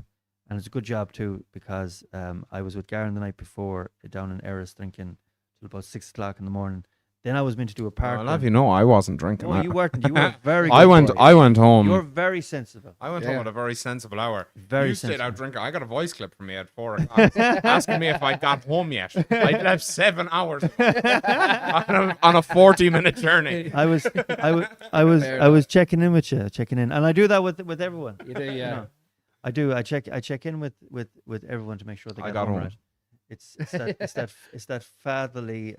And it's a good job too, because I was with Garen the night before down in Erris drinking till about 6 o'clock in the morning. Then I was meant to do a park. I'll have you know, I wasn't drinking. No, you weren't. You were very. I good went. boy. I went home. You're very sensible. I went home at a very sensible hour. Very you stayed sensible. out drinking. I got a voice clip from me at 4 o'clock asking me if I got home yet. I left 7 hours on a 40-minute journey. I was checking in with you, and I do that with everyone. You do, yeah. No, I do. I check in with everyone to make sure they I get got home home. right. It's that fatherly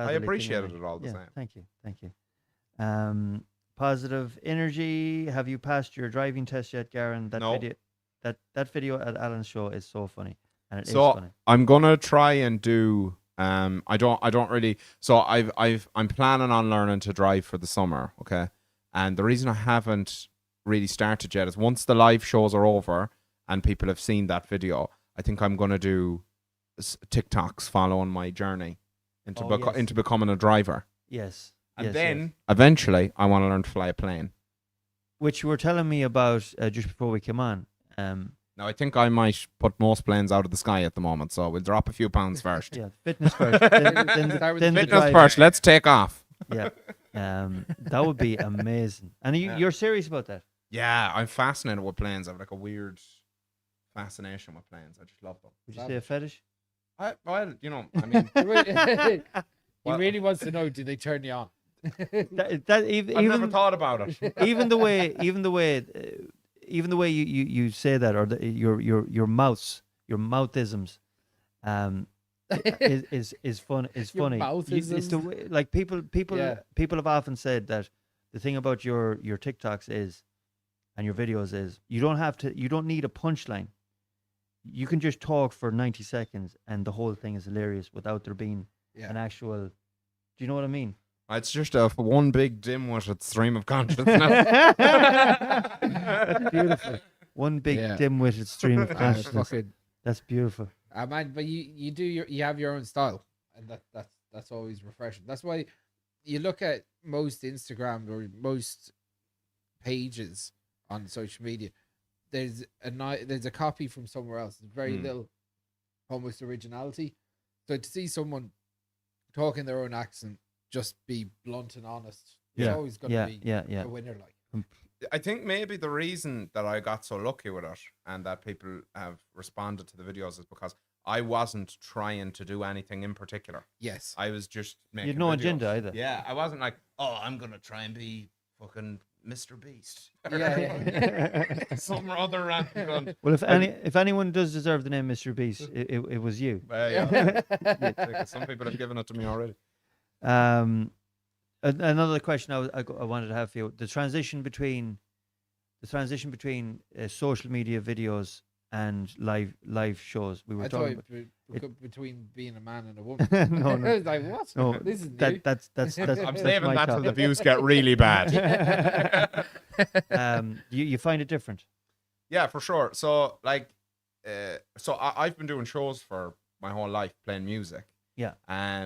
I appreciated thing. it all the Yeah, same. thank you. Positive energy. Have you passed your driving test yet, Garen? That No. video, that video at Alan's show is so funny, and it is So funny. I'm gonna try and do. I don't really. So I'm planning on learning to drive for the summer. Okay, and the reason I haven't really started yet is once the live shows are over and people have seen that video, I think I'm gonna do TikToks following my journey into Yes. into becoming a driver. Yes, And yes, then yes. eventually I want to learn to fly a plane. Which you were telling me about just before we came on. Now I think I might put most planes out of the sky at the moment, so we'll drop a few pounds first. Yeah, fitness first. then Start with then the Fitness drive. first. Let's take off. Yeah, that would be amazing. And you're serious about that? Yeah, I'm fascinated with planes. I have like a weird fascination with planes. I just love them. Would you say a fetish? Well, you know, I mean, He really wants to know, do they turn you on? That I've never thought about it. even the way you say that, or your mouthisms, is fun. Is Your funny. It's the mouthisms? way, like people have often said that the thing about your TikToks is, and your videos is, you don't need a punchline. You can just talk for 90 seconds and the whole thing is hilarious without there being an actual. Do you know what I mean? It's just one big dim-witted stream of consciousness. That's beautiful. One big dim-witted stream of consciousness. That's beautiful. Man, but you have your own style, and that's always refreshing. That's why you look at most Instagram or most pages on social media. There's a copy from somewhere else. There's very little, almost originality. So to see someone talk in their own accent, just be blunt and honest, it's always going to be a winner. Like, I think maybe the reason that I got so lucky with it and that people have responded to the videos is because I wasn't trying to do anything in particular. yes, I was just making You had no videos. agenda either. Yeah, I wasn't like, oh, I'm gonna try and be fucking Mr. Beast. Yeah. Some other random. Well, if anyone does deserve the name Mr. Beast, it was you. Yeah. Because some people have given it to me already. Another question I wanted to have for you: the transition between social media videos and live shows. We were I talking thought about between being a man and a woman. No, no. I was like, what? No, This is new. that's I'm that's saving my that till topic. the views get really bad. You find it different. Yeah, for sure. So like, I've been doing shows for my whole life, playing music. Yeah.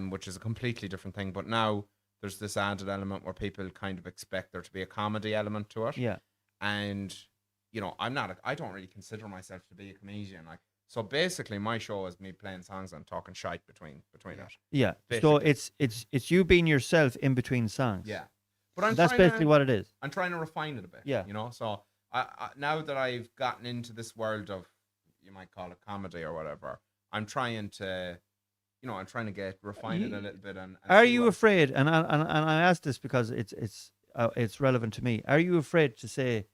Which is a completely different thing. But now there's this added element where people kind of expect there to be a comedy element to it. Yeah. And you know, I don't really consider myself to be a comedian. Like, so basically, my show is me playing songs and talking shite between it. Yeah. So Basically. it's you being yourself in between songs. Yeah. But That's basically what it is. I'm trying to refine it a bit. Yeah. You know, so I now that I've gotten into this world of, you might call it comedy or whatever, I'm trying to refine it a little bit. And Are see you what- afraid? And I ask this because it's relevant to me. Are you afraid to say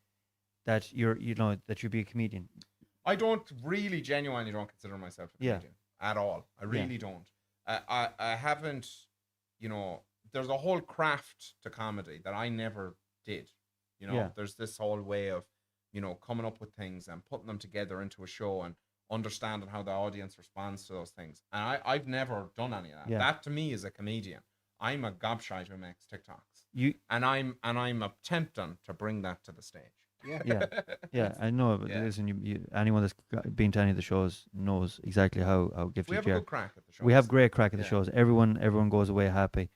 that that you'd be a comedian? I don't really genuinely don't consider myself a Yeah. comedian at all. I really don't. I haven't, there's a whole craft to comedy that I never did. Yeah. There's this whole way of, coming up with things and putting them together into a show and understanding how the audience responds to those things. And I've never done any of that. Yeah. That to me is a comedian. I'm a gobshite who makes TikToks. You And I'm attempting to bring that to the stage. yeah, I know. But Yeah. listen, anyone that's been to any of the shows knows exactly how gifted We have a you are. good crack at the show. We have great crack at the Yeah. shows. Everyone goes away happy.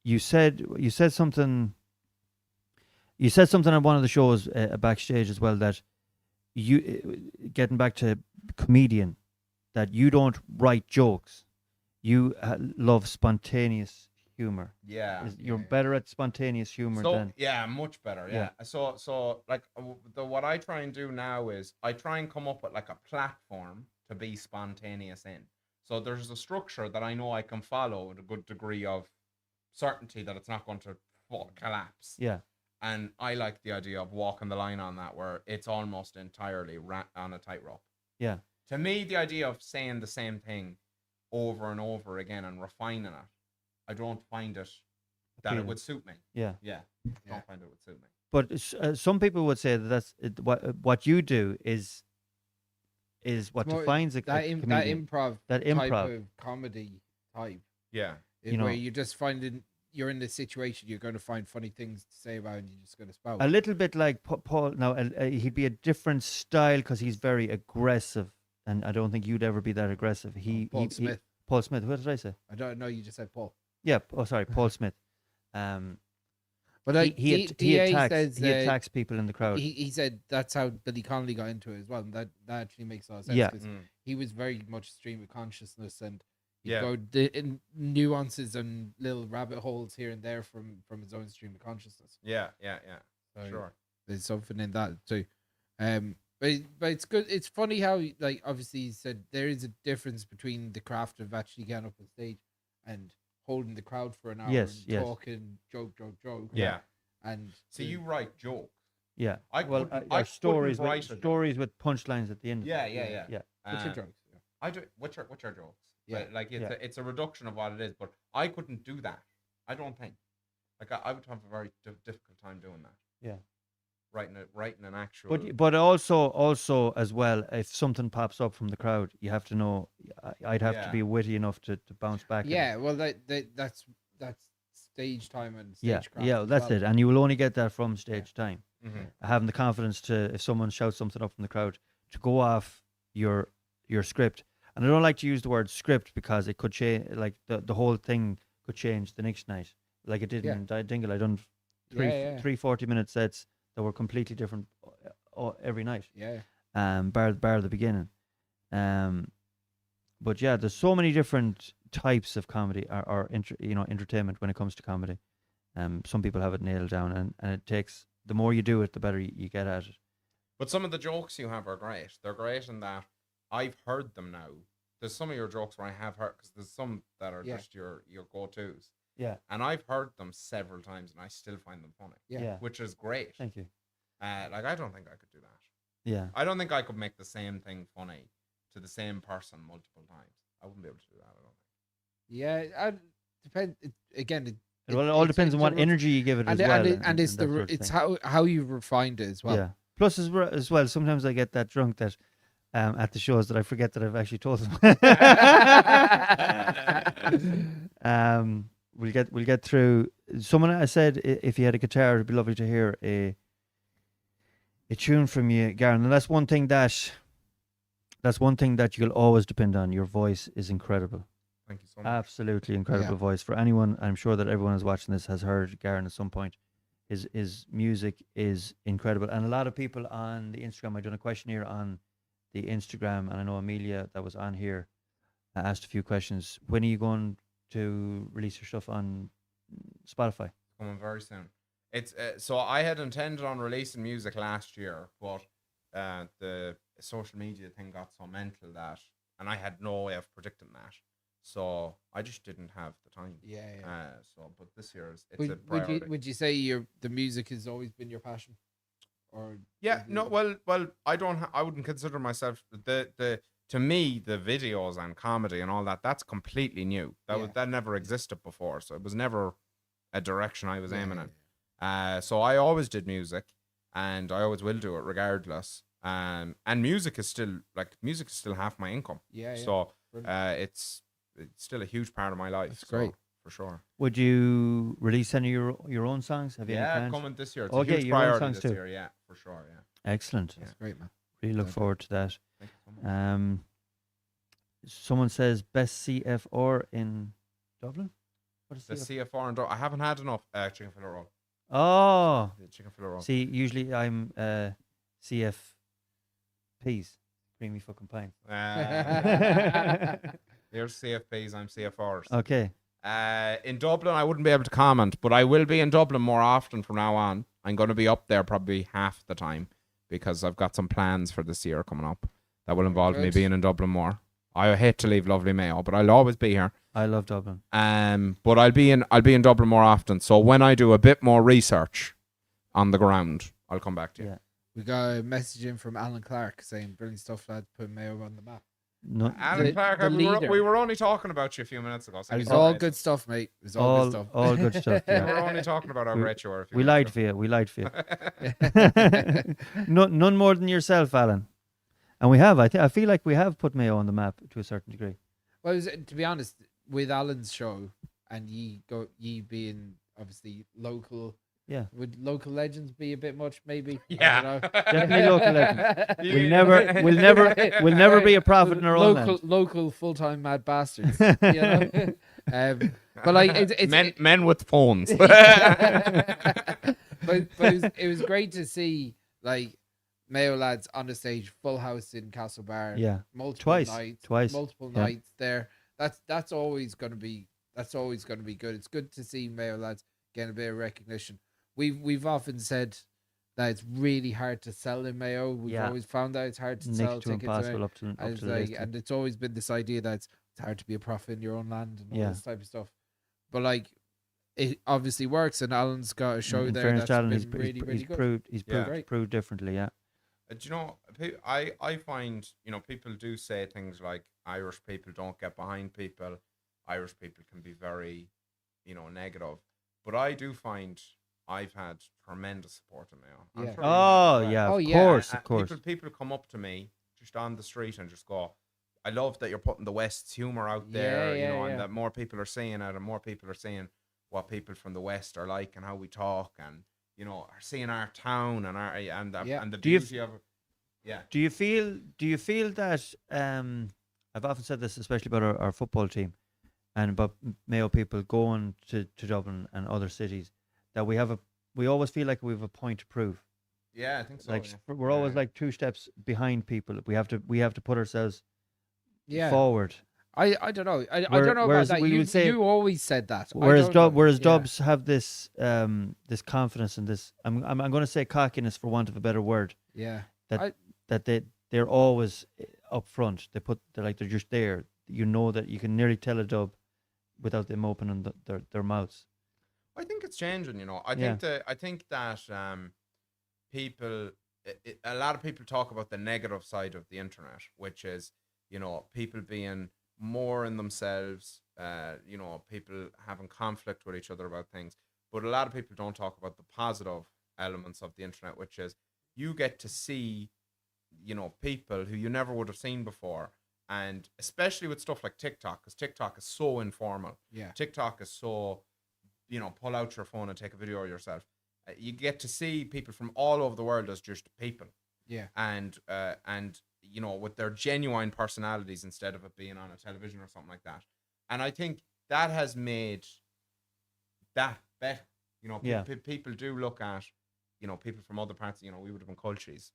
You said something. You said something on one of the shows backstage as well, that you getting back to comedian, that you don't write jokes. you love spontaneous humor. Yeah. You're yeah. better at spontaneous humor So than yeah, much better. Yeah. Yeah. So like what I try and do now is I try and come up with like a platform to be spontaneous in. So there's a structure that I know I can follow with a good degree of certainty that it's not going to collapse. yeah. And I like the idea of walking the line on that, where it's almost entirely on a tightrope. Yeah. To me, the idea of saying the same thing over and over again and refining it, I don't find it that it Appealing. would suit me. Yeah. Yeah, Yeah. don't find it would suit me. But some people would say that what you do is what More defines a that comedian. improv That type improv. of comedy type, Yeah, You where know. you're just finding you're in this situation, you're going to find funny things to say about, it and you're just going to spout. A little bit like Paul. Now he'd be a different style because he's very aggressive, and I don't think you'd ever be that aggressive. Paul Smith. Paul Smith. What did I say? I don't know. You just said Paul. Yeah. Oh, sorry, Paul Smith. But like he DA attacks. says, He attacks people in the crowd. he said that's how Billy Connolly got into it as well. And that actually makes a lot of sense. Yeah. 'Cause he was very much stream of consciousness, and he'd Yeah. go in nuances and little rabbit holes here and there from his own stream of consciousness. yeah. So Sure. there's something in that too. But it's good. It's funny how like obviously he said there is a difference between the craft of actually getting up on stage and holding the crowd for an hour Yes, and yes. talking joke. Yeah. And So you write jokes. Yeah. I Well, couldn't- our I stories couldn't with write a joke. stories with punchlines at the end. of Yeah, it. yeah. Yeah. what's your Uh, jokes? Yeah. I do. Which are jokes? Yeah. But, like it's Yeah. it's a reduction of what it is. But I couldn't do that. I don't think. Like I would have a very difficult time doing that. Yeah. Writing an actual. But also as well, if something pops up from the crowd, you have to know. I'd have to Yeah. be witty enough to bounce back. at it. Yeah, well, that's stage time and stage Yeah, craft. yeah, as that's well. it. And you will only get that from stage time. Mhm. Having the confidence to, if someone shouts something up from the crowd, to go off your script. And I don't like to use the word script because it could change. Like the whole thing could change the next night, like it did Yeah. in Dingle. I done Yeah. 40-minute sets that were completely different every night. Yeah, Bar the beginning. But yeah, there's so many different types of comedy or entertainment when it comes to comedy. Some people have it nailed down, and it takes, the more you do it, the better you get at it. But some of the jokes you have are great. They're great in that I've heard them now. There's some of your jokes where I have heard, because there's some that are Yeah. just your go-tos. Yeah. And I've heard them several times and I still find them funny, yeah. which is great. Thank you. Like I don't think I could do that. Yeah. I don't think I could make the same thing funny to the same person multiple times. I wouldn't be able to do that, I don't think. Yeah, I depend. It Well, it all depends on what energy you give it as well. and it's that sort of it's thing. how you refined it as well. Yeah. Plus, as well, sometimes I get that drunk that at the shows that I forget that I've actually told them. We'll get through. Someone I said if you had a guitar, it'd be lovely to hear a tune from you, Garen. And that's one thing that you'll always depend on. Your voice is incredible. Thank you so much. Absolutely incredible Yeah. voice. For anyone, I'm sure that everyone who's watching this has heard Garen at some point. His music is incredible. And a lot of people on the Instagram, I've done a questionnaire on the Instagram, and I know Amelia that was on here asked a few questions. When are you going to release your stuff on Spotify? Coming very soon. It's so I had intended on releasing music last year, but the social media thing got so mental that, and I had no way of predicting that, so I just didn't have the time. Yeah. But this year it's a Would priority. you say the music has always been your passion, or Yeah, is no, it- well, I don't. I wouldn't consider myself the. To me, the videos and comedy and all that, that's completely new. That never existed before, so it was never a direction I was aiming in. So I always did music, and I always will do it regardless. And music is still half my income. Yeah. So Brilliant. it's still a huge part of my life. That's great. So, for sure. Would you release any of your own songs? Have you any Yeah, plans? coming this year. It's Okay, a huge your own priority songs this too. year. Yeah, for sure. Yeah. Excellent. That's great, man. Really look Okay. forward to that. Thank you so much. Someone says best CFR in Dublin. What is The CFR? CFR and I haven't had enough chicken fillet roll. Oh, The chicken fillet roll. see, usually I'm CFPs, creamy fucking pine. Yeah, There's CFPs, I'm CFRs. Okay. In Dublin, I wouldn't be able to comment, but I will be in Dublin more often from now on. I'm going to be up there probably half the time because I've got some plans for this year coming up that will involve me being in Dublin more. I hate to leave lovely Mayo, but I'll always be here. I love Dublin. But I'll be in Dublin more often. So when I do a bit more research on the ground, I'll come back to you. Yeah. We got a message in from Alan Clark saying, "Brilliant stuff, lads. Put Mayo on the map." No, Alan Clark, we were only talking about you a few minutes ago. So It was all good stuff, mate. It was all good stuff. all good stuff. We Yeah. were only talking about how great you were. We lied for you. We lied for you. None more than yourself, Alan. And we have. I feel like we have put Mayo on the map to a certain degree. Well, to be honest, with Alan's show and ye being obviously local. Yeah. Would local legends be a bit much? Maybe. Yeah. I don't know. Definitely local legends. We'll never be a prophet in our own land. Local full-time mad bastards. You know. But like it's men with phones. but it was great to see like Mayo lads on the stage, full house in Castlebar. Yeah. Multiple Twice. nights there. That's always gonna be good. It's good to see Mayo lads getting a bit of recognition. We've often said that it's really hard to sell in Mayo. We've always found that it's hard to sell Next to tickets. impossible up to And the list. and it's always been this idea that it's hard to be a prophet in your own land and all this type of stuff. But like, it obviously works, and Alan's got a show In there fairness that's to Alan, been he's really good. proved differently. Yeah. Do you know, I find, people do say things like Irish people don't get behind people. Irish people can be very, negative. But I do find I've had tremendous support in Mayo. I'm Yeah. sure you Oh have as yeah, well. of course. People come up to me just on the street and just go, I love that you're putting the West's humor out there, and that more people are seeing it, and more people are seeing what people from the West are like and how we talk, and are seeing our town and the beauty of it. Yeah. Do you feel that I've often said this, especially about our football team and about Mayo people going to Dublin and other cities, that we always feel like we have a point to prove. Yeah, I think so. Like we're always like 2 steps behind people. We have to put ourselves forward. I don't know. I don't know about that. You always said that. Whereas Dubs have this this confidence and this I'm going to say cockiness for want of a better word. Yeah. That they're always up front. They're just there. You know that you can nearly tell a Dub without them opening their mouths. I think it's changing. I think that people, a lot of people talk about the negative side of the internet, which is people being more in themselves. People having conflict with each other about things. But a lot of people don't talk about the positive elements of the internet, which is you get to see people who you never would have seen before, and especially with stuff like TikTok, because TikTok is so informal. Yeah. TikTok is so, pull out your phone and take a video of yourself. You get to see people from all over the world as just people. Yeah. And with their genuine personalities instead of it being on a television or something like that. And I think that has made that better. People do look at, people from other parts. We would have been cultures,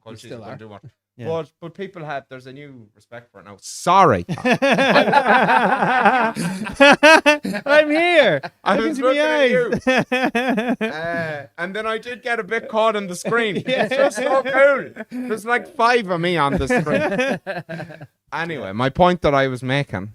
cultures don't do much. Yeah. But people there's a new respect for it now. Sorry. I'm here. I was looking at you. eyes. And then I did get a bit caught on the screen. It's just so cool. There's like 5 of me on the screen. Anyway, my point that I was making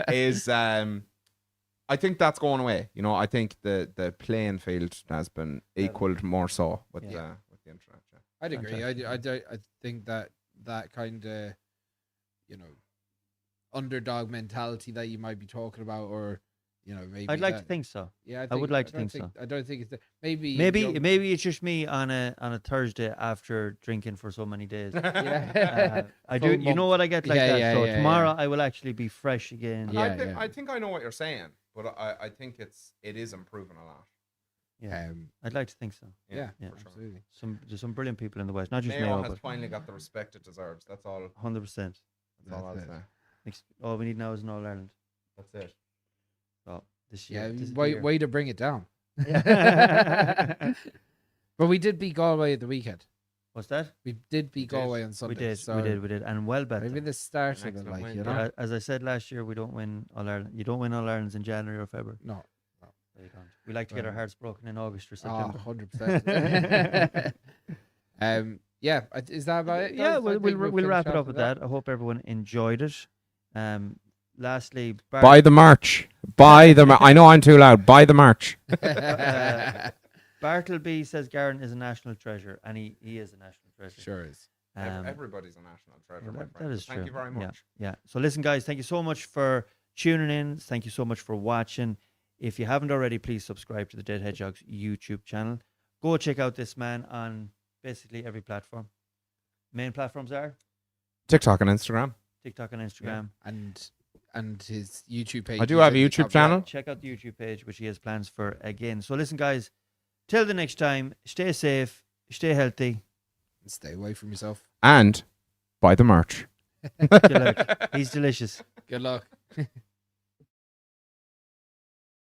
is I think that's going away. I think the playing field has been equaled more so with the internet. Yeah. I'd agree. I think that kind of underdog mentality that you might be talking about, or maybe I'd like to think so. Yeah, I would like to think so. I don't think it's maybe it's just me on a Thursday after drinking for so many days. Yeah. I do. You know what I get like Yeah, that. yeah, So yeah, tomorrow I will actually be fresh again. Yeah. I think I know what you're saying, but I think it is improving a lot. Yeah. I'd like to think so. Yeah, Yeah. for sure. absolutely. There's some brilliant people in the West, not just Mayo Mayo, has but finally got the respect it deserves. That's all. 100%. That's all I'll That's say. All we need now is an All Ireland. That's it. So this Yeah, year. way to bring it down. Yeah. But we did beat Galway at the weekend. What's that? We did beat did. Galway on Sunday. We did, and well better. Maybe the start of it, Excellent like, win, you yeah. know? As I said last year, we don't win All Ireland. You don't win All Irelands in January or February. No. You don't. We like to get our hearts broken in August or Ah, September. 100%. Yeah, is that about it? Yeah, guys? I we'll think we'll finish wrap it off up with that. I hope everyone enjoyed it. Lastly, Buy the merch. Buy the. I know I'm too loud. Buy the merch. Bartleby says Garen is a national treasure, and he is a national treasure. Sure is. Everybody's a national treasure. my That friend. is true. Thank you very Yeah, much. yeah. So listen, guys, thank you so much for tuning in. Thank you so much for watching. If you haven't already, please subscribe to the Dead Hedgehogs YouTube channel. Go check out this man on basically every platform. Main platforms are TikTok and Instagram. TikTok and Instagram. And his YouTube page. I do is have a in the YouTube top channel. right. Check out the YouTube page, which he has plans for again. So listen, guys, till the next time, stay safe, stay healthy. Stay away from yourself. And buy the merch. Good luck. He's delicious. Good luck.